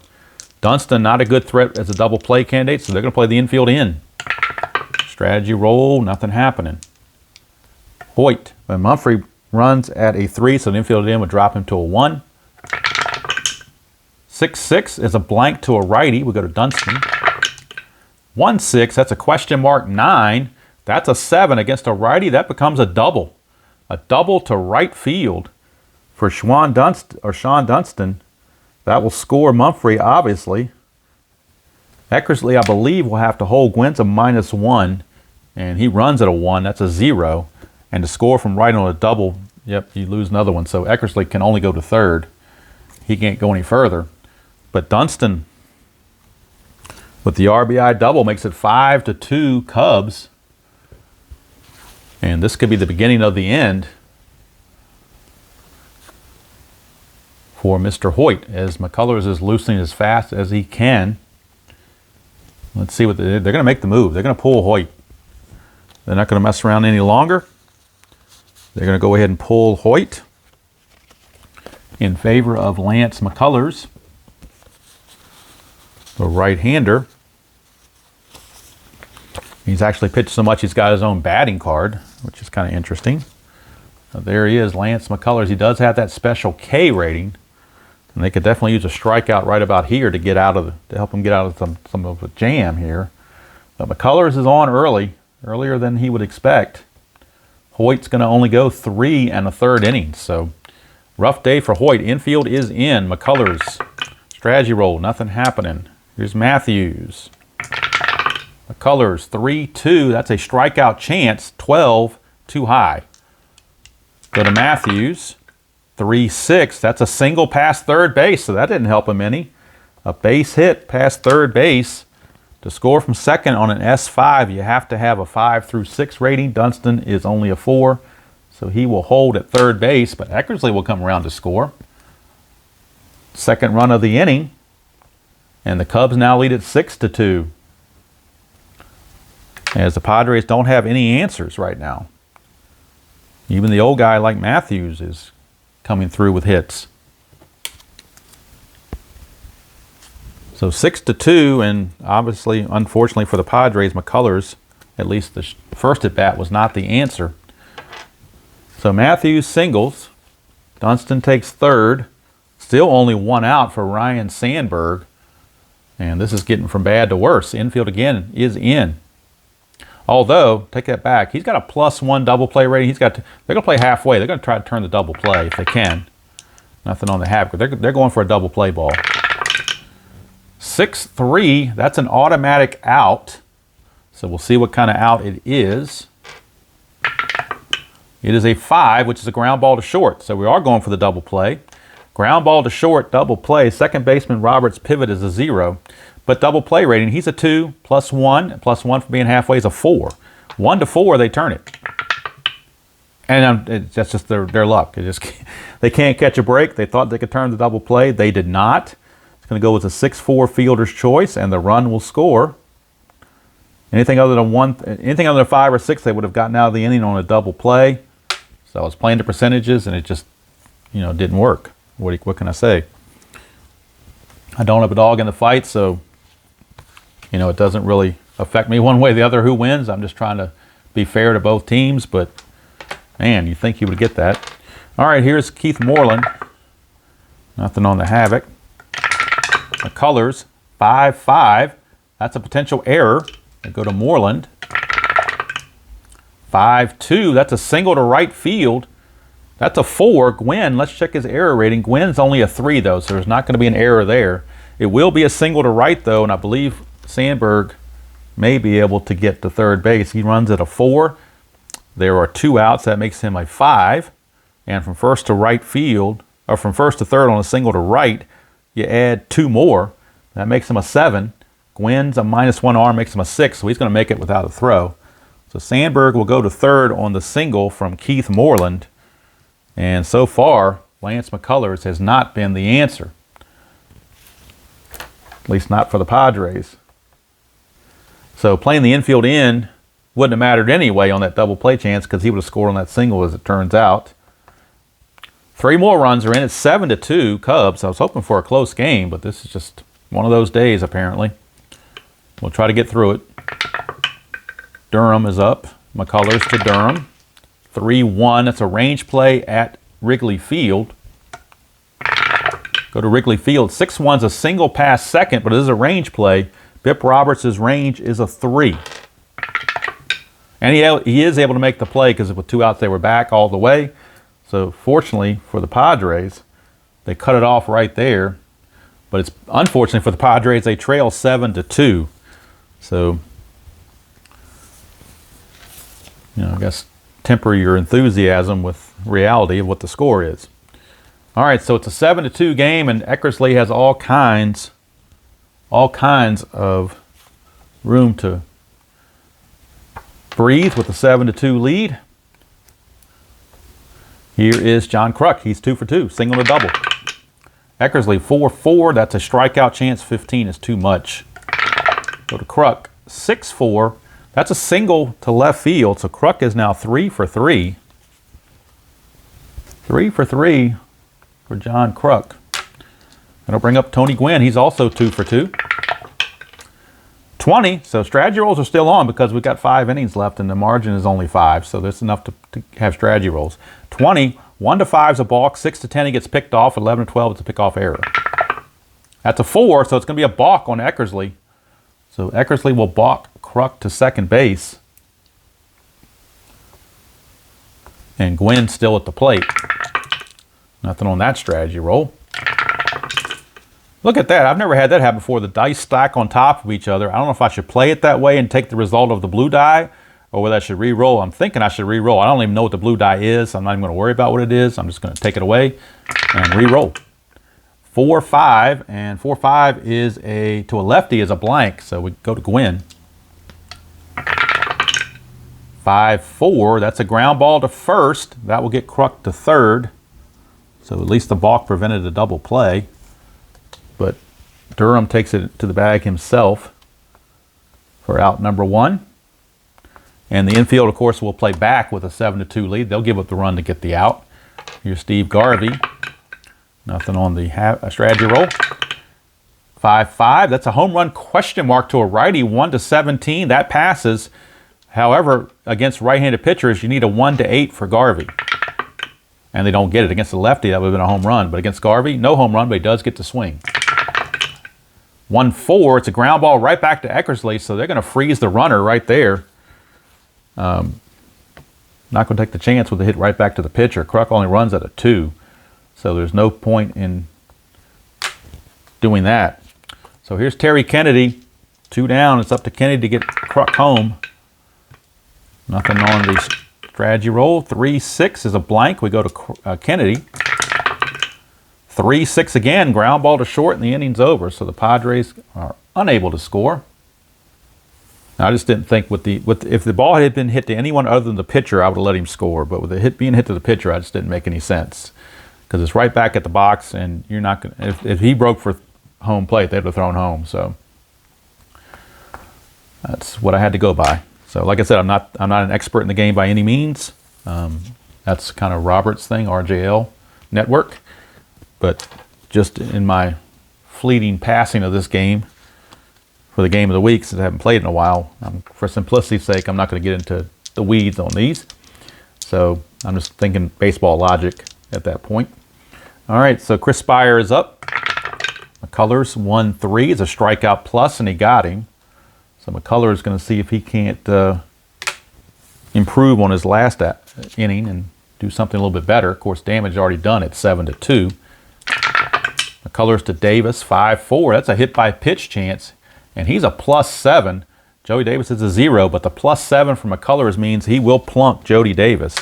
Dunston, not a good threat as a double play candidate, so they're going to play the infield in. Strategy roll, nothing happening. Hoyt, when Mumphrey runs at a 3, so the infield in would drop him to a 1. 6-6 is a blank to a righty. We go to Dunston. 1-6, that's a question mark 9. That's a 7 against a righty. That becomes a double. A double to right field for Sean Dunston. That will score Mumphrey, obviously. Eckersley, I believe, will have to hold Gwyn's a -1. and he runs at a 1. That's a 0. And to score from right on a double, yep, you lose another one. So Eckersley can only go to third. He can't go any further. But Dunston, with the RBI double, makes it 5-2 Cubs. And this could be the beginning of the end for Mr. Hoyt, as McCullers is loosening as fast as he can. Let's see what they're going to make the move. They're going to pull Hoyt. They're not going to mess around any longer. They're going to go ahead and pull Hoyt in favor of Lance McCullers, the right-hander. He's actually pitched so much he's got his own batting card, which is kind of interesting. There he is, Lance McCullers. He does have that special K rating, and they could definitely use a strikeout right about here to get out of to help him get out of some of the jam here. But McCullers is on earlier than he would expect. Hoyt's going to only go 3 1/3 innings, so rough day for Hoyt. Infield is in. McCullers, strategy roll, nothing happening. Here's Matthews. McCullers, 3-2. That's a strikeout chance. 12, too high. Go to Matthews. 3-6. That's a single past third base, so that didn't help him any. A base hit past third base. To score from second on an S5, you have to have a 5 through 6 rating. Dunston is only a 4, so he will hold at third base, but Eckersley will come around to score. Second run of the inning, and the Cubs now lead at 6-2. As the Padres don't have any answers right now. Even the old guy like Matthews is coming through with hits. So 6-2, and obviously, unfortunately for the Padres, McCullers, at least the first at bat, was not the answer. So Matthews singles. Dunston takes third. Still only 1 out for Ryan Sandberg. And this is getting from bad to worse. Infield again is in. Although, take that back, he's got a +1 double play rating. They're going to play halfway. They're going to try to turn the double play if they can. Nothing on the half, but they're going for a double play ball. 6-3, that's an automatic out. So we'll see what kind of out it is. It is a 5, which is a ground ball to short. So we are going for the double play. Ground ball to short, double play. Second baseman Roberts' pivot is a 0. But double play rating, he's a 2, +1. +1 for being halfway is a 4. 1-4, they turn it. And that's just their luck. They can't catch a break. They thought they could turn the double play. They did not. Going to go with a 6-4 fielder's choice, and the run will score. Anything other than 5 or 6, they would have gotten out of the inning on a double play. So I was playing the percentages, and it just, didn't work. What can I say? I don't have a dog in the fight, so it doesn't really affect me one way or the other who wins. I'm just trying to be fair to both teams, but man, you think you would get that. All right, here's Keith Moreland. Nothing on the Havoc. McCullers, 5-5. That's a potential error. They go to Moreland. 5-2. That's a single to right field. That's a 4. Gwynn, let's check his error rating. Gwynn's only a 3, though, so there's not going to be an error there. It will be a single to right, though, and I believe Sandberg may be able to get to third base. He runs at a 4. There are 2 outs. That makes him a 5. And from first to right field, or from first to third on a single to right, you add 2 more. That makes him a 7. Gwynn's a -1 arm, makes him a 6, so he's going to make it without a throw. So Sandberg will go to third on the single from Keith Moreland. And so far, Lance McCullers has not been the answer. At least not for the Padres. So playing the infield in wouldn't have mattered anyway on that double play chance because he would have scored on that single, as it turns out. 3 more runs are in. It's 7-2 Cubs. I was hoping for a close game, but this is just one of those days, apparently. We'll try to get through it. Durham is up. McCullers to Durham. 3-1. That's a range play at Wrigley Field. Go to Wrigley Field. 6-1's a single pass second, but it is a range play. Bip Roberts' range is a 3. And he is able to make the play because with 2 outs, they were back all the way. So fortunately for the Padres, they cut it off right there. But it's unfortunate for the Padres, they trail 7-2. So I guess temper your enthusiasm with reality of what the score is. All right, so it's a 7-2 game, and Eckersley has all kinds of room to breathe with a 7-2 lead. Here is John Kruk. He's 2 for 2, single and a double. Eckersley 4-4. That's a strikeout chance. 15 is too much. Go to Kruk 6-4. That's a single to left field. So Kruk is now 3 for 3. 3 for 3 for John Kruk. That'll bring up Tony Gwynn. He's also 2 for 2. 20. So strategy rolls are still on because we've got 5 innings left and the margin is only 5. So that's enough to have strategy rolls. 20. 1 to 5 is a balk. 6 to 10 he gets picked off. 11 to 12 is a pickoff error. That's a 4. So it's going to be a balk on Eckersley. So Eckersley will balk Kruk to second base. And Gwynn still at the plate. Nothing on that strategy roll. Look at that. I've never had that happen before. The dice stack on top of each other. I don't know if I should play it that way and take the result of the blue die or whether I should re-roll. I'm thinking I should re-roll. I don't even know what the blue die is. I'm not even going to worry about what it is. I'm just going to take it away and re-roll. 4-5, and 4-5 is to a lefty is a blank. So we go to Gwynn. 5-4, that's a ground ball to first. That will get Kruk to third. So at least the balk prevented a double play. But Durham takes it to the bag himself for out number 1. And the infield, of course, will play back with a 7-2 lead. They'll give up the run to get the out. Here's Steve Garvey. Nothing on the strategy roll. 5-5, that's a home run question mark to a righty, 1 to 17. That passes. However, against right-handed pitchers, you need a 1 to 8 for Garvey. And they don't get it. Against the lefty, that would have been a home run. But against Garvey, no home run, but he does get to swing. 1-4, it's a ground ball right back to Eckersley, so they're going to freeze the runner right there. Not going to take the chance with a hit right back to the pitcher. Kruk only runs at a 2, so there's no point in doing that. So here's Terry Kennedy, 2 down. It's up to Kennedy to get Kruk home. Nothing on the strategy roll. 3-6 is a blank. We go to Kennedy. 3-6 again, ground ball to short, and the inning's over. So the Padres are unable to score. Now, I just didn't think if the ball had been hit to anyone other than the pitcher, I would have let him score. But with the hit being hit to the pitcher, I just didn't make any sense because it's right back at the box, and you're not going. If he broke for home plate, they'd have thrown home. So that's what I had to go by. So, like I said, I'm not an expert in the game by any means. That's kind of Robert's thing, RJL Network. But just in my fleeting passing of this game for the game of the week, since I haven't played in a while, for simplicity's sake, I'm not going to get into the weeds on these. So I'm just thinking baseball logic at that point. All right, so Chris Spire is up. McCullers 1-3 is a strikeout plus, and he got him. So McCullers is going to see if he can't improve on his last inning and do something a little bit better. Of course, damage already done at 7-2. McCullers to Davis, 5-4. That's a hit by pitch chance, and he's a +7. Joey Davis is a 0, but the +7 from McCullers means he will plunk Jody Davis.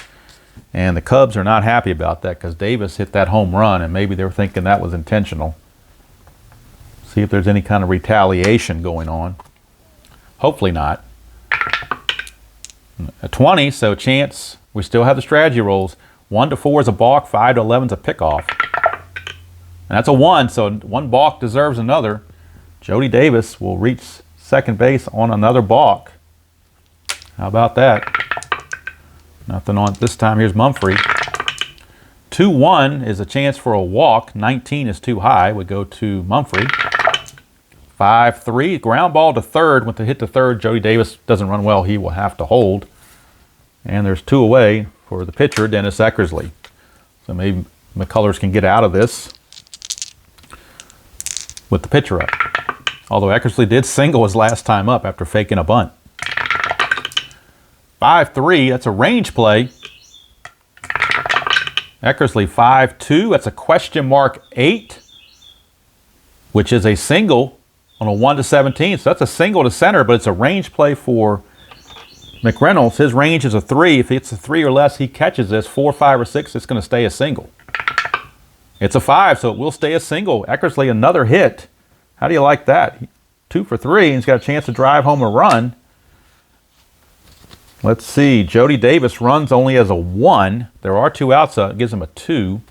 And the Cubs are not happy about that because Davis hit that home run, and maybe they were thinking that was intentional. See if there's any kind of retaliation going on. Hopefully not. A 20, so chance. We still have the strategy rolls. 1 to 4 is a balk. 5 to 11 is a pickoff. And that's a 1, so one balk deserves another. Jody Davis will reach second base on another balk. How about that? Nothing on it this time. Here's Mumphrey. 2-1 is a chance for a walk. 19 is too high. We go to Mumphrey. 5-3, ground ball to third. With the hit to third, Jody Davis doesn't run well. He will have to hold. And there's 2 away for the pitcher, Dennis Eckersley. So maybe McCullers can get out of this with the pitcher up. Although Eckersley did single his last time up after faking a bunt. 5-3, that's a range play. Eckersley 5-2, that's a question mark 8, which is a single on a 1 to 17. So that's a single to center, but it's a range play for McReynolds, his range is a 3. If it's a 3 or less, he catches this. 4, 5, or 6, it's going to stay a single. It's a 5, so it will stay a single. Eckersley, another hit. How do you like that? 2 for 3, and he's got a chance to drive home a run. Let's see. Jody Davis runs only as a 1. There are 2 outs, so it gives him a 2.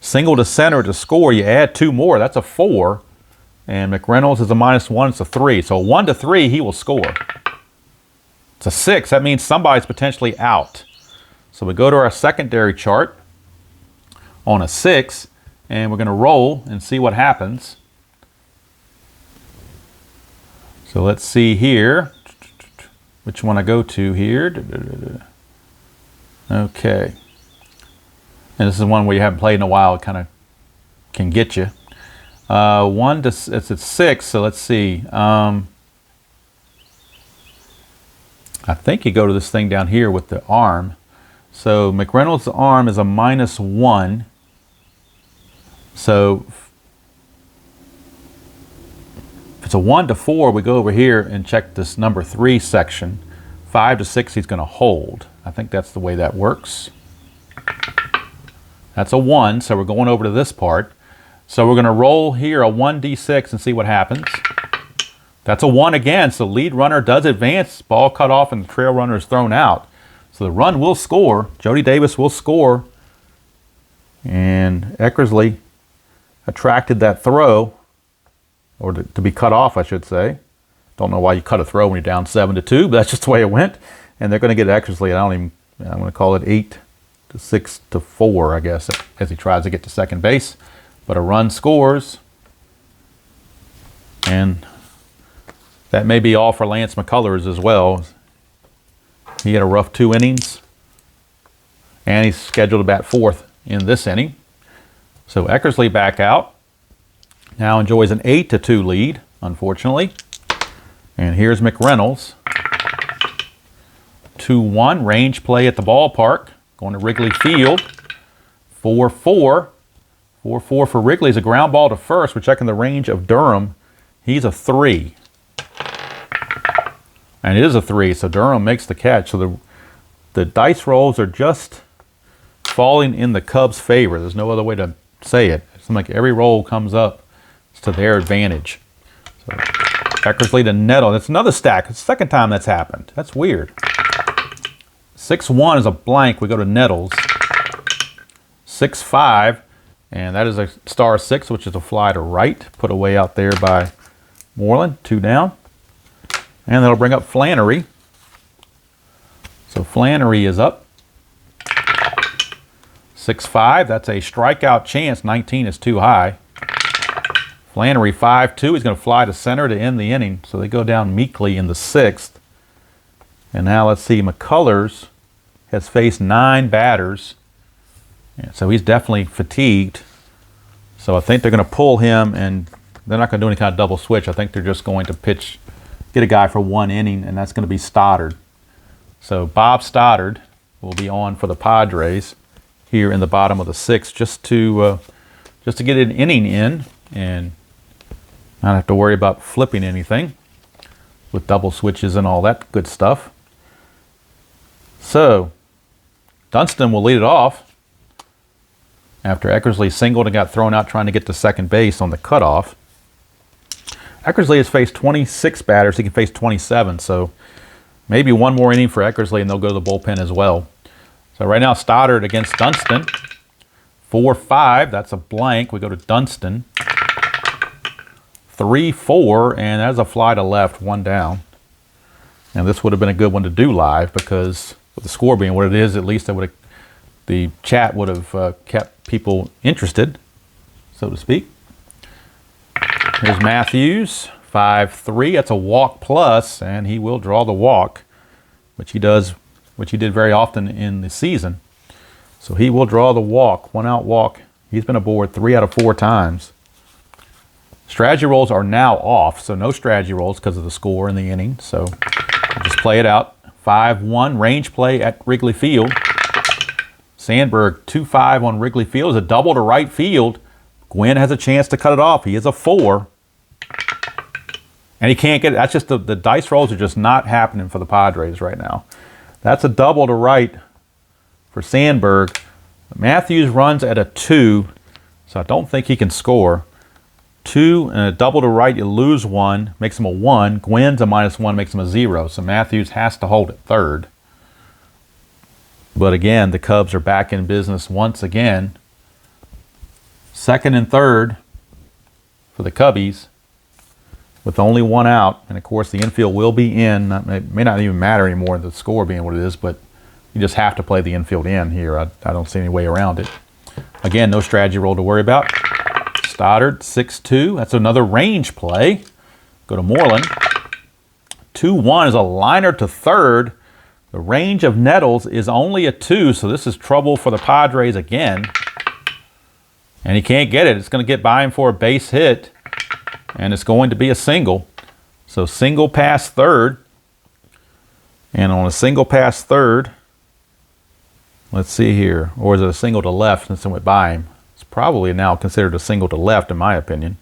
Single to center to score. You add 2 more. That's a 4. And McReynolds is a -1. It's a 3. So 1 to 3, he will score. It's a 6. That means somebody's potentially out. So we go to our secondary chart on a 6, and we're going to roll and see what happens. So let's see here. Which one I go to here? Okay. And this is one where you haven't played in a while. It kind of can get you. 1 to it's at 6. So let's see. I think you go to this thing down here with the arm. So McReynolds' arm is a -1. So if it's a 1 to 4, we go over here and check this number 3 section. 5 to 6, he's going to hold. I think that's the way that works. That's a 1, so we're going over to this part. So we're going to roll here a 1d6 and see what happens. That's a 1 again, so lead runner does advance. Ball cut off and the trail runner is thrown out. So the run will score. Jody Davis will score. And Eckersley attracted that throw, or to be cut off, I should say. Don't know why you cut a throw when you're down 7-2, but that's just the way it went. And they're going to get Eckersley. I'm going to call it 8 to 6 to 4, I guess, as he tries to get to second base. But a run scores. And that may be all for Lance McCullers as well. He had a rough 2 innings. And he's scheduled to bat 4th in this inning. So Eckersley back out. Now enjoys an 8-2 lead, unfortunately. And here's McReynolds. 2-1, range play at the ballpark. Going to Wrigley Field. 4-4. 4-4 for Wrigley is a ground ball to first. We're checking the range of Durham. He's a 3. And it is a 3, so Durham makes the catch. So the dice rolls are just falling in the Cubs' favor. There's no other way to say it. It seems like every roll comes up to their advantage. So Eckersley to Nettle. That's another stack. It's the second time that's happened. That's weird. 6-1 is a blank. We go to Nettles. 6-5. And that is a star 6, which is a fly to right. Put away out there by Moreland. 2 down. And that'll bring up Flannery. So Flannery is up. 6-5. That's a strikeout chance. 19 is too high. Flannery 5-2. He's going to fly to center to end the inning. So they go down meekly in the 6th. And now let's see. McCullers has faced 9 batters. And so he's definitely fatigued. So I think they're going to pull him, and they're not going to do any kind of double switch. I think they're just going to get a guy for 1 inning, and that's going to be Stoddard. So Bob Stoddard will be on for the Padres here in the bottom of the 6th, just to get an inning in and not have to worry about flipping anything with double switches and all that good stuff. So Dunston will lead it off after Eckersley singled and got thrown out trying to get to second base on the cutoff. Eckersley has faced 26 batters. He can face 27, so maybe 1 more inning for Eckersley and they'll go to the bullpen as well. So right now Stoddard against Dunston. 4-5, that's a blank. We go to Dunston. 3-4, and that's a fly to left, 1 down. And this would have been a good one to do live because with the score being what it is, at least the chat would have kept people interested, so to speak. Here's Matthews, 5-3. That's a walk plus, and he will draw the walk, which he did very often in the season. So he will draw the walk, 1 out walk. He's been aboard 3 out of 4 times. Strategy rolls are now off, so no strategy rolls because of the score in the inning. So we'll just play it out. 5-1, range play at Wrigley Field. Sandberg, 2-5 on Wrigley Field. Is a double to right field. Gwynn has a chance to cut it off. He is a 4. And he can't get it. That's just the dice rolls are just not happening for the Padres right now. That's a double to right for Sandberg. Matthews runs at a 2, so I don't think he can score. 2 and a double to right, you lose 1, makes him a 1. Gwynn's a -1, makes him a 0. So Matthews has to hold at third. But again, the Cubs are back in business once again. Second and third for the Cubbies with only 1 out. And of course, the infield will be in. It may not even matter anymore, the score being what it is, but you just have to play the infield in here. I don't see any way around it. Again, no strategy roll to worry about. Stoddard, 6-2. That's another range play. Go to Moreland. 2-1 is a liner to third. The range of Nettles is only a 2, so this is trouble for the Padres again. And he can't get it. It's going to get by him for a base hit, and it's going to be a single. So single past third. And on a single past third, let's see here. Or is it a single to left since it went by him? It's probably now considered a single to left, in my opinion.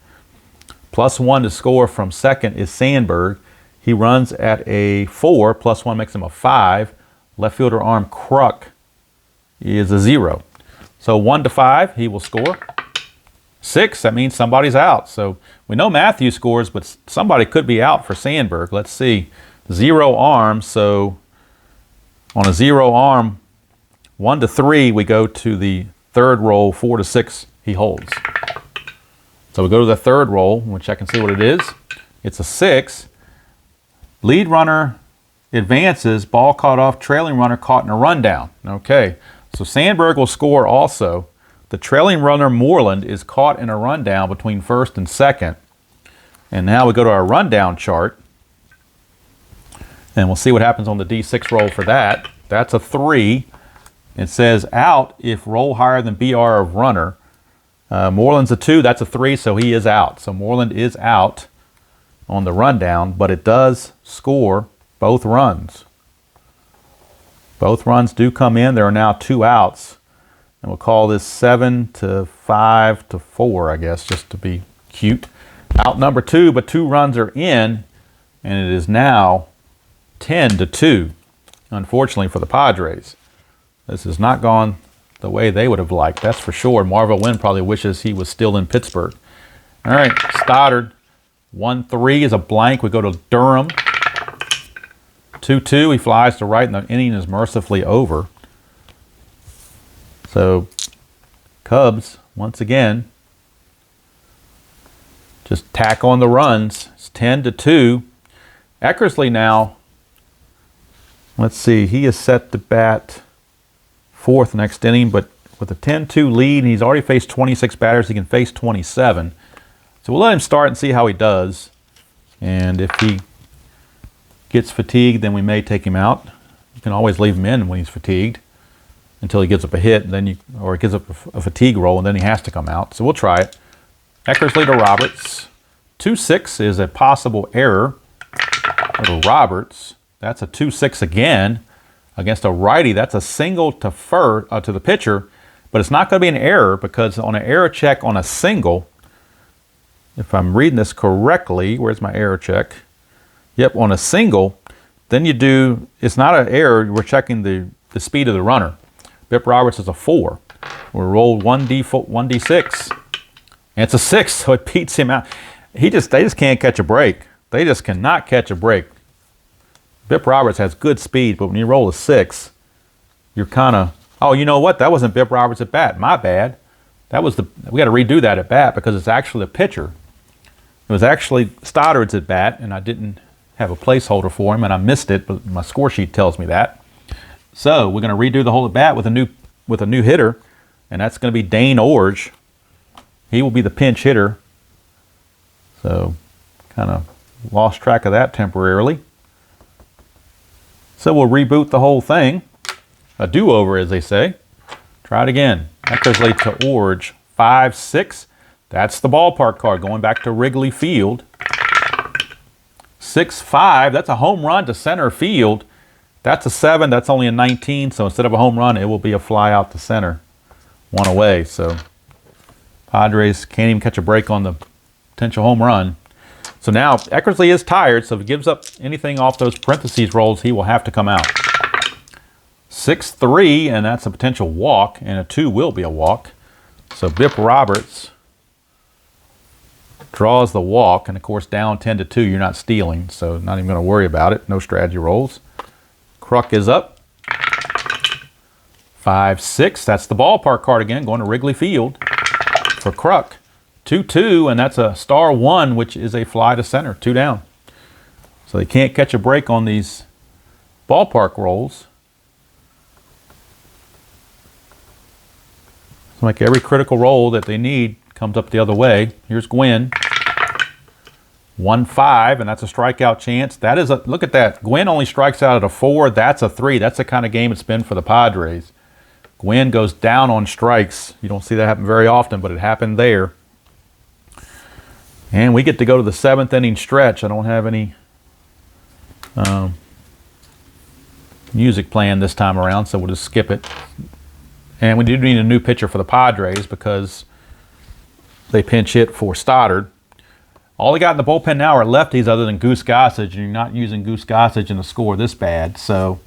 +1 to score from second is Sandberg. He runs at a 4. +1 makes him a 5. Left fielder arm Kruk is a 0. So 1 to 5, he will score. 6, that means somebody's out. So we know Matthews scores, but somebody could be out for Sandberg. Let's see. 0 arm, so on a 0 arm, 1 to 3, we go to the third roll. 4 to 6, he holds. So we go to the third roll, we'll check and see what it is. It's a 6. Lead runner advances, ball caught off, trailing runner caught in a rundown. Okay, so Sandberg will score also. The trailing runner, Moreland, is caught in a rundown between first and second. And now we go to our rundown chart. And we'll see what happens on the D6 roll for that. That's a 3. It says out if roll higher than BR of runner. Moreland's a 2, that's a 3, so he is out. So Moreland is out on the rundown, but it does score both runs. Both runs do come in. There are now 2 outs. And we'll call this 7 to 5 to 4, I guess, just to be cute. Out number 2, but 2 runs are in, and it is now 10 to 2, unfortunately for the Padres. This has not gone the way they would have liked, that's for sure. Marvell Wynn probably wishes he was still in Pittsburgh. All right, Stoddard. 1-3 is a blank. We go to Durham. 2-2, he flies to right, and the inning is mercifully over. So, Cubs, once again, just tack on the runs. It's 10 to 2. Eckersley now, let's see, he is set to bat 4th next inning, but with a 10-2 lead, and he's already faced 26 batters, he can face 27. So we'll let him start and see how he does. And if he gets fatigued, then we may take him out. You can always leave him in when he's fatigued until he gives up a hit, and then or he gives up a fatigue roll, and then he has to come out. So we'll try it. Eckersley to Roberts. 2-6 is a possible error. Go to Roberts. That's a 2-6 again against a righty. That's a single to the pitcher, but it's not going to be an error because on an error check on a single, if I'm reading this correctly, where's my error check? Yep, on a single, then you do, it's not an error, we're checking the speed of the runner. Bip Roberts is a 4. We rolled 1d6, and it's a 6, so it beats him out. They just can't catch a break. They just cannot catch a break. Bip Roberts has good speed, but when you roll a 6, you're kind of, oh, you know what? That wasn't Bip Roberts at bat. My bad. We got to redo that at bat because it's actually the pitcher. It was actually Stoddard's at bat, and I didn't have a placeholder for him, and I missed it, but my score sheet tells me that. So we're going to redo the whole at bat with a new hitter, and that's going to be Dane Orge. He will be the pinch hitter. So kind of lost track of that temporarily. So we'll reboot the whole thing. A do-over, as they say. Try it again. Eckersley to Orge. 5-6. That's the ballpark card going back to Wrigley Field. 6-5. That's a home run to center field. That's a 7. That's only a 19. So instead of a home run, it will be a fly out to center. 1 away. So Padres can't even catch a break on the potential home run. So now Eckersley is tired, so if he gives up anything off those parentheses rolls, he will have to come out. 6-3, and that's a potential walk, and a 2 will be a walk. So Bip Roberts draws the walk, and of course down 10-2, you're not stealing, so not even going to worry about it. No strategy rolls. Kruk is up. 5-6, that's the ballpark card again, going to Wrigley Field for Kruk. 2-2, and that's a star 1, which is a fly to center, 2 down. So they can't catch a break on these ballpark rolls. So like every critical roll that they need comes up the other way. Here's Gwynn. 1-5, and that's a strikeout chance. That is a, look at that. Gwynn only strikes out at a 4. That's a 3. That's the kind of game it's been for the Padres. Gwynn goes down on strikes. You don't see that happen very often, but it happened there. And we get to go to the 7th inning stretch. I don't have any music playing this time around, so we'll just skip it. And we do need a new pitcher for the Padres because they pinch hit for Stoddard. All they got in the bullpen now are lefties other than Goose Gossage, and you're not using Goose Gossage in the score this bad. So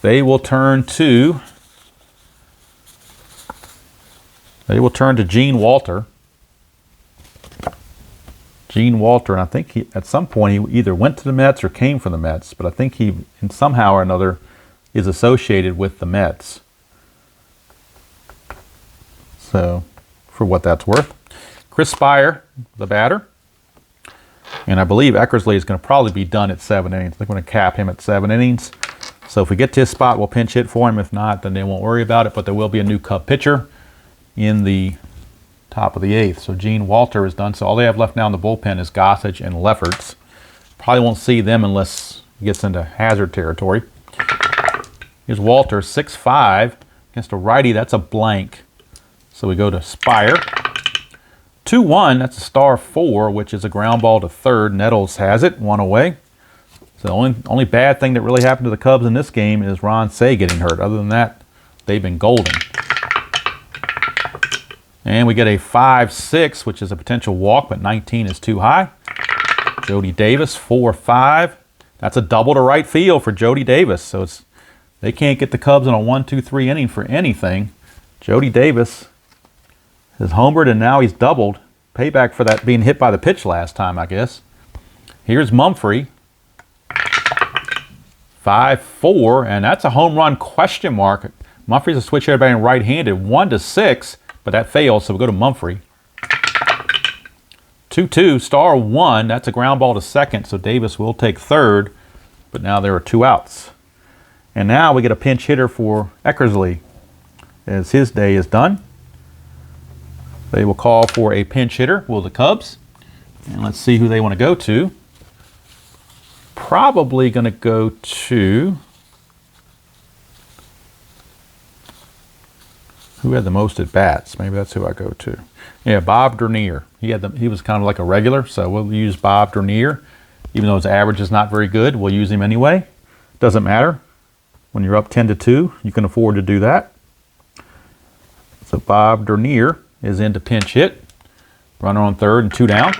they will turn to Gene Walter. Gene Walter, and I think he, at some point he either went to the Mets or came from the Mets, but I think he, in somehow or another, is associated with the Mets. So, for what that's worth. Chris Spire, the batter. And I believe Eckersley is going to probably be done at 7 innings. They're going to cap him at 7 innings. So if we get to his spot, we'll pinch hit for him. If not, then they won't worry about it. But there will be a new Cub pitcher in the top of the 8th. So Gene Walter is done. So all they have left now in the bullpen is Gossage and Lefferts. Probably won't see them unless he gets into hazard territory. Here's Walter, 6-5. Against a righty, that's a blank. So we go to Spire. 2-1, that's a star 4, which is a ground ball to third. Nettles has it, 1 away. So the only bad thing that really happened to the Cubs in this game is Ron Say getting hurt. Other than that, they've been golden. And we get a 5-6, which is a potential walk, but 19 is too high. Jody Davis, 4-5. That's a double to right field for Jody Davis. So they can't get the Cubs in a 1-2-3 inning for anything. Jody Davis has homered, and now he's doubled. Payback for that being hit by the pitch last time, I guess. Here's Mumphrey. 5-4, and that's a home run question mark. Mumphrey's a switch hitter batting right-handed. 1-6, but that fails, so we go to Mumphrey. 2-2, star 1. That's a ground ball to second, so Davis will take third, but now there are 2 outs. And now we get a pinch hitter for Eckersley as his day is done. They will call for a pinch hitter, will the Cubs. And let's see who they want to go to. Probably going to go to... Who had the most at bats? Maybe that's who I go to. Yeah, Bob Dernier. He was kind of like a regular, so we'll use Bob Dernier. Even though his average is not very good, we'll use him anyway. Doesn't matter. When you're up 10-2, you can afford to do that. So Bob Dernier is into pinch hit. Runner on third and 2 down.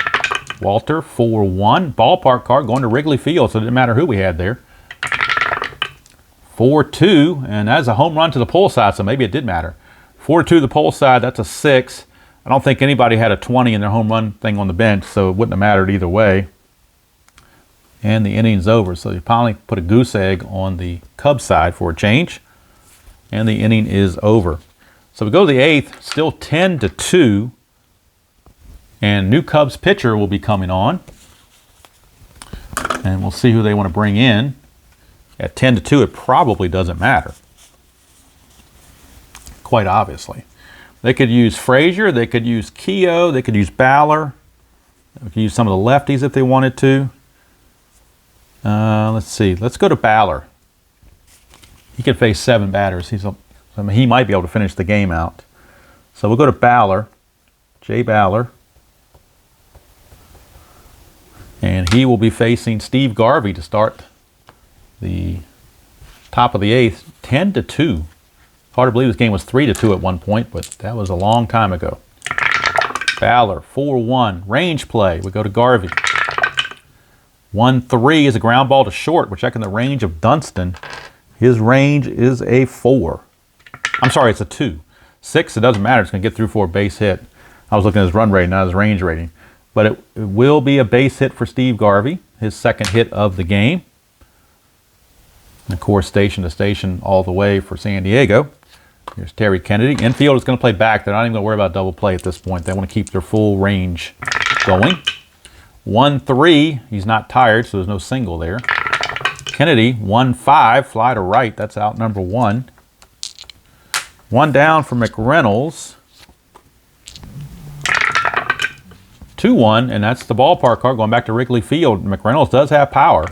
Walter, 4-1. Ballpark card going to Wrigley Field, so it didn't matter who we had there. 4-2, and that's a home run to the pull side, so maybe it did matter. 4-2 to the pull side, that's a 6. I don't think anybody had a 20 in their home run thing on the bench, so it wouldn't have mattered either way. And the inning's over, so you finally put a goose egg on the Cubs side for a change. And the inning is over. So we go to the 8th, still 10-2, and new Cubs pitcher will be coming on. And we'll see who they want to bring in. At 10-2, it probably doesn't matter. Quite obviously. They could use Frazier, they could use Keogh, they could use Baller. They could use some of the lefties if they wanted to. Let's see, let's go to Baller. He can face 7 batters. He might be able to finish the game out. So we'll go to Baller, Jay Baller. And he will be facing Steve Garvey to start the top of the 8th, 10-2. Hard to believe this game was 3-2 at one point, but that was a long time ago. Baller, 4-1. Range play. We go to Garvey. 1-3 is a ground ball to short. We're checking the range of Dunston. His range is a 4. I'm sorry, it's a 2. 6, it doesn't matter. It's going to get through for a base hit. I was looking at his run rating, not his range rating. But it will be a base hit for Steve Garvey, his second hit of the game. And of course, station to station all the way for San Diego. Here's Terry Kennedy. Infield is going to play back. They're not even going to worry about double play at this point. They want to keep their full range going. 1-3, he's not tired, so there's no single there. Kennedy, 1-5, fly to right. That's out number 1. 1 down for McReynolds. 2-1, and that's the ballpark card going back to Wrigley Field. McReynolds does have power.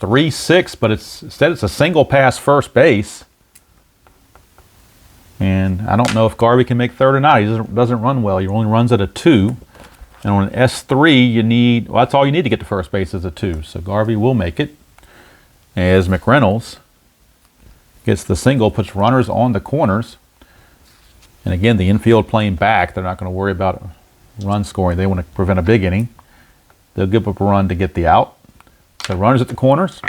3-6, but instead it's a single pass first base. And I don't know if Garvey can make third or not. He doesn't run well. He only runs at a 2. And on an S3, you need, well, that's all you need to get to first base is a 2. So Garvey will make it. As McReynolds gets the single, puts runners on the corners. And again, the infield playing back. They're not going to worry about run scoring. They want to prevent a big inning. They'll give up a run to get the out. So runners at the corners.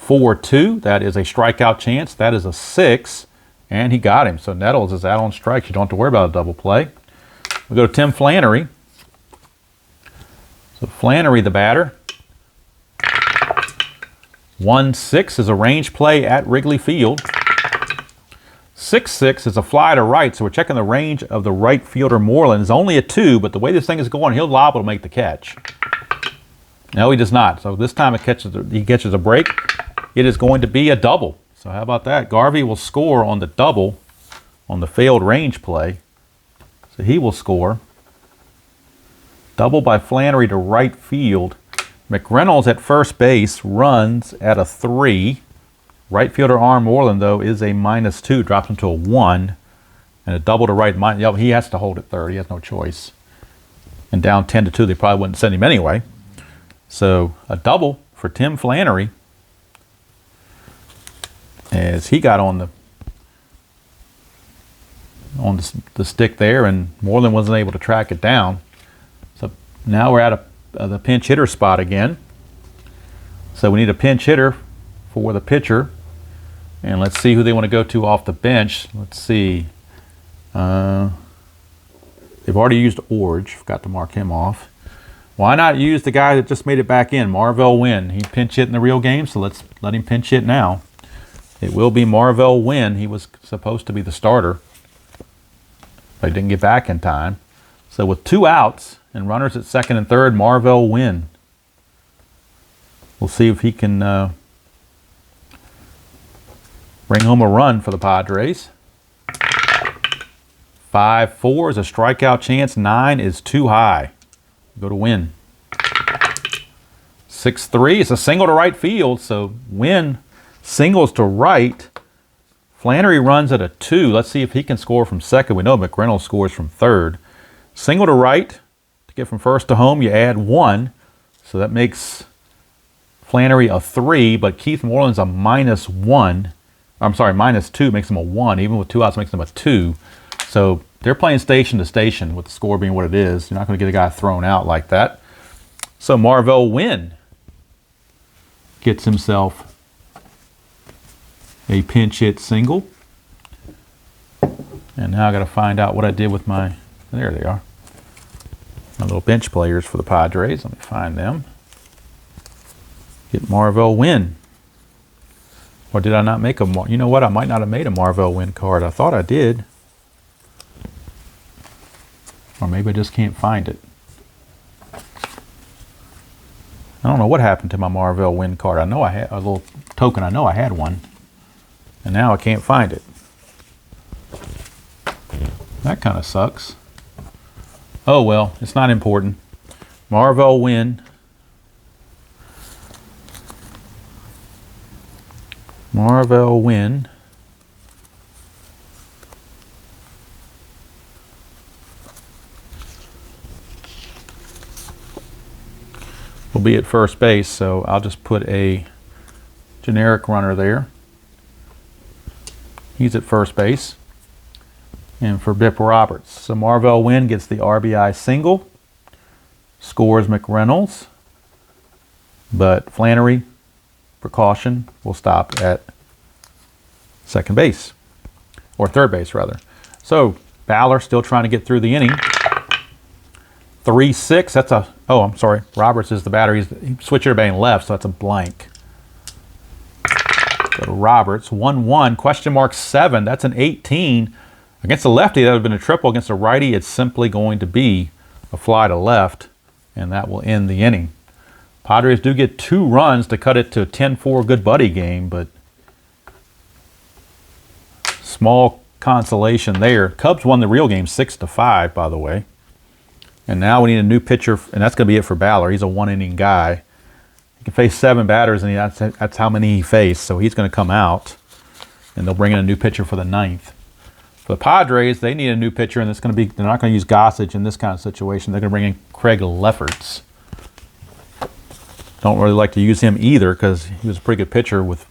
4-2. That is a strikeout chance. That is a 6. And he got him. So Nettles is out on strikes. You don't have to worry about a double play. We go to Tim Flannery. So Flannery, the batter. 1-6 is a range play at Wrigley Field. 6-6 is a fly to right. So we're checking the range of the right fielder Moreland. It's only a 2, but the way this thing is going, he'll liable to make the catch. No, he does not. So this time he catches a break. It is going to be a double. So how about that? Garvey will score on the double on the failed range play. So he will score. Double by Flannery to right field. McReynolds at first base runs at a 3. Right fielder Arm Moreland, though, is a -2. Drops him to a 1. And a double to right. He has to hold at third. He has no choice. And down 10-2, they probably wouldn't send him anyway. So a double for Tim Flannery. As he got on the stick there, and Moreland wasn't able to track it down. So now we're at the pinch hitter spot again. So we need a pinch hitter for the pitcher, and let's see who they want to go to off the bench. Let's see. They've already used Orge. Forgot to mark him off. Why not use the guy that just made it back in, Marvell Wynn? He pinch hit in the real game, so let's let him pinch hit now. It will be Marvell Wynn. He was supposed to be the starter, but he didn't get back in time. So with 2 outs and runners at second and third, Marvell Wynn. We'll see if he can bring home a run for the Padres. 5-4 is a strikeout chance. 9 is too high. Go to Wynn. 6-3 is a single to right field, so Wynn singles to right. Flannery runs at a 2. Let's see if he can score from second. We know McReynolds scores from third. Single to right. To get from first to home, you add 1. So that makes Flannery a 3, but Keith Moreland's a -1. I'm sorry, -2 makes him a 1. Even with 2 outs makes him a 2. So they're playing station to station with the score being what it is. You're not going to get a guy thrown out like that. So Marvell Wynn gets himself a pinch hit single. And now I got to find out what I did with my, there they are, my little bench players for the Padres. Let me find them. Get Marvell Wynn. Or did I not make a, you know what, I might not have made a Marvell Wynn card. I thought I did. Or maybe I just can't find it. I don't know what happened to my Marvell Wynn card. I know I had a little token. I know I had one. And now I can't find it. That kind of sucks. Oh well, it's not important. Marvell Wynn. Marvell Wynn. Will be at first base, so I'll just put a generic runner there. He's at first base. And for Bip Roberts. So Marvell Wynn gets the RBI single. scores McReynolds, but Flannery, precaution, will stop at second base, or third base rather. So Baller still trying to get through the inning. 3-6, that's a, oh, I'm sorry, Roberts is the batter. He switched everybody left, so that's a blank. Go to Roberts, 1-1, question mark 7, that's an 18. Against the lefty, that would have been a triple. Against the righty, it's simply going to be a fly to left, and that will end the inning. Padres do get 2 runs to cut it to a 10-4 good buddy game, but small consolation there. Cubs won the real game 6-5, by the way. And now we need a new pitcher, and that's going to be it for Baller. He's a 1-inning guy. He can face 7 batters, and that's how many he faced. So he's going to come out, and they'll bring in a new pitcher for the 9th. For the Padres, they need a new pitcher, and it's going to be, they're not going to use Gossage in this kind of situation. They're going to bring in Craig Lefferts. Don't really like to use him either because he was a pretty good pitcher with,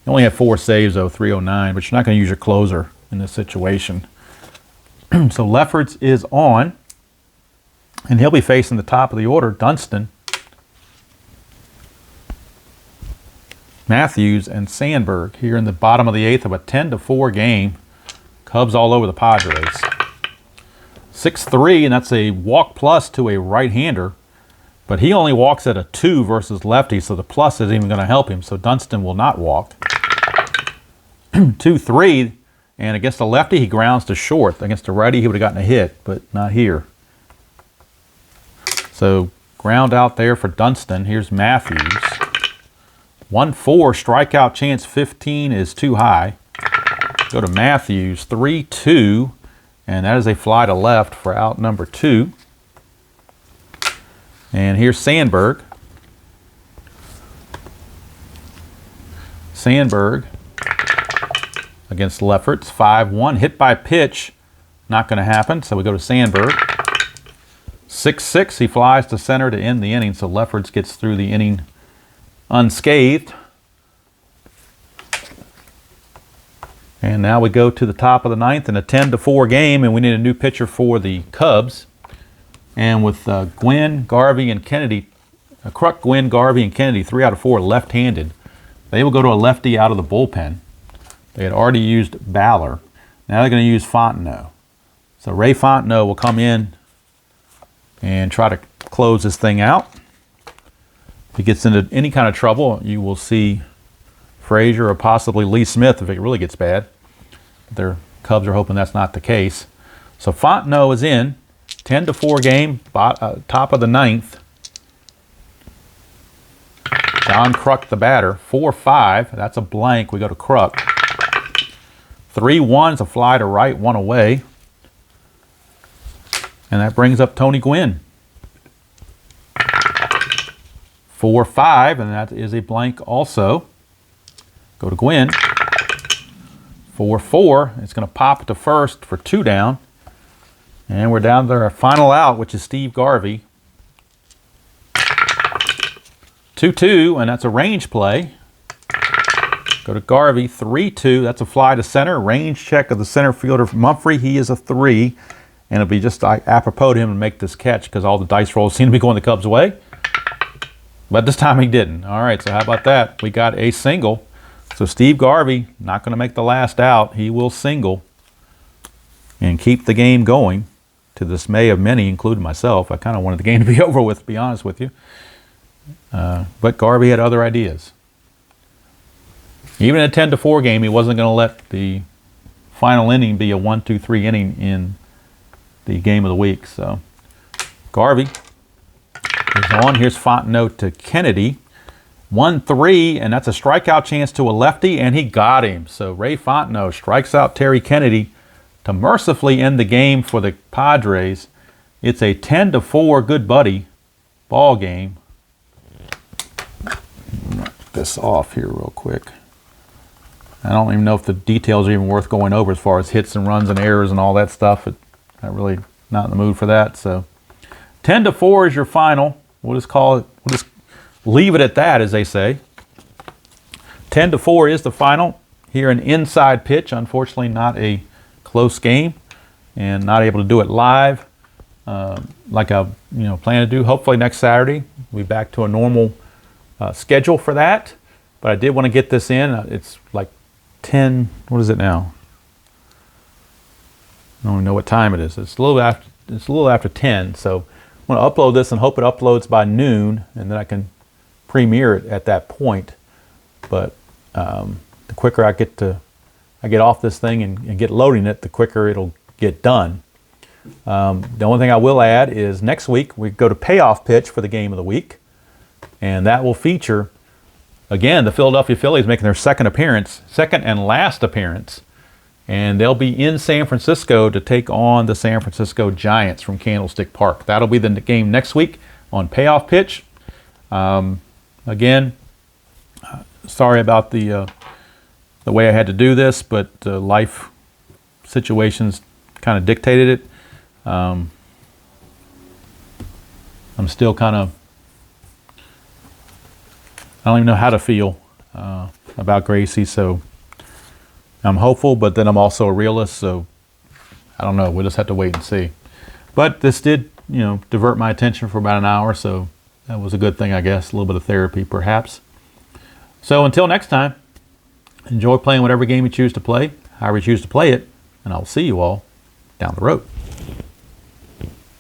he only had 4 saves though, 309, but you're not going to use your closer in this situation. So Lefferts is on, and he'll be facing the top of the order, Dunston, Matthews, and Sandberg here in the bottom of the 8th of a 10-4 game. Cubs all over the Padres. 6-3, and that's a walk plus to a right-hander, but he only walks at a 2 versus lefty, so the plus isn't even going to help him, so Dunston will not walk. 2-3, and against the lefty, he grounds to short. Against the righty, he would have gotten a hit, but not here. So ground out there for Dunston. Here's Matthews. 1-4, strikeout chance 15 is too high. Go to Matthews, 3-2, and that is a fly to left for out number 2. And here's Sandberg. Sandberg against Lefferts, 5-1. Hit by pitch, not going to happen, so we go to Sandberg. 6-6, he flies to center to end the inning, so Lefferts gets through the inning unscathed. And now we go to the top of the 9th in a 10-4 game, and we need a new pitcher for the Cubs. And with Gwynn, Garvey, and Kennedy, Kruk, Gwynn, Garvey, and Kennedy, 3 out of 4 left-handed, they will go to a lefty out of the bullpen. They had already used Baller. Now they're going to use Fontenot. So Ray Fontenot will come in and try to close this thing out. If he gets into any kind of trouble, you will see Frazier or possibly Lee Smith if it really gets bad. Their Cubs are hoping that's not the case. So Fontenot is in. 10-4 game, top of the 9th. John Kruk, the batter. 4-5, that's a blank. We go to Kruk. 3-1 is a fly to right, 1 away. And that brings up Tony Gwynn. 4-5, and that is a blank also. Go to Gwynn. 4-4, it's going to pop to first for 2 down. And we're down to our final out, which is Steve Garvey. 2-2, and that's a range play. Go to Garvey, 3-2. That's a fly to center. Range check of the center fielder, Mumphrey. He is a 3. And it'll be just apropos to him to make this catch because all the dice rolls seem to be going the Cubs' way. But this time he didn't. All right, so how about that? We got a single. So Steve Garvey, not going to make the last out. He will single and keep the game going, to the dismay of many, including myself. I kind of wanted the game to be over with, to be honest with you. But Garvey had other ideas. Even in a 10-4 game, he wasn't going to let the final inning be a 1-2-3 inning in the game of the week. So Garvey is on. Here's Fontenot to Kennedy. 1-3, and that's a strikeout chance to a lefty, and he got him. So Ray Fontenot strikes out Terry Kennedy to mercifully end the game for the Padres. It's a 10-4 good buddy ball game. Knock this off here real quick. I don't even know if the details are even worth going over as far as hits and runs and errors and all that stuff. I'm really not in the mood for that. So 10-4 is your final. We'll just call it, we'll just leave it at that, as they say. 10-4 is the final. Here an inside pitch, unfortunately not a close game and not able to do it live. like I plan to do. Hopefully next Saturday we'll be back to a normal schedule for that. But I did want to get this in. It's like 10. What is it now? I don't even know what time it is. It's a little after 10. So I'm going to upload this and hope it uploads by noon, and then I can premiere it at that point. But the quicker I get off this thing and get loading it, the quicker it'll get done. The only thing I will add is next week we go to payoff pitch for the game of the week, and that will feature, again, the Philadelphia Phillies making their second and last appearance, and they'll be in San Francisco to take on the San Francisco Giants from Candlestick Park. That'll be the game next week on payoff pitch. Again, sorry about the way I had to do this, but life situations kind of dictated it. I'm still kind of, I don't even know how to feel about Gracie, so I'm hopeful, but then I'm also a realist, so I don't know. We'll just have to wait and see. But this did, divert my attention for about an hour, so that was a good thing, I guess. A little bit of therapy, perhaps. So until next time, enjoy playing whatever game you choose to play, however you choose to play it, and I'll see you all down the road.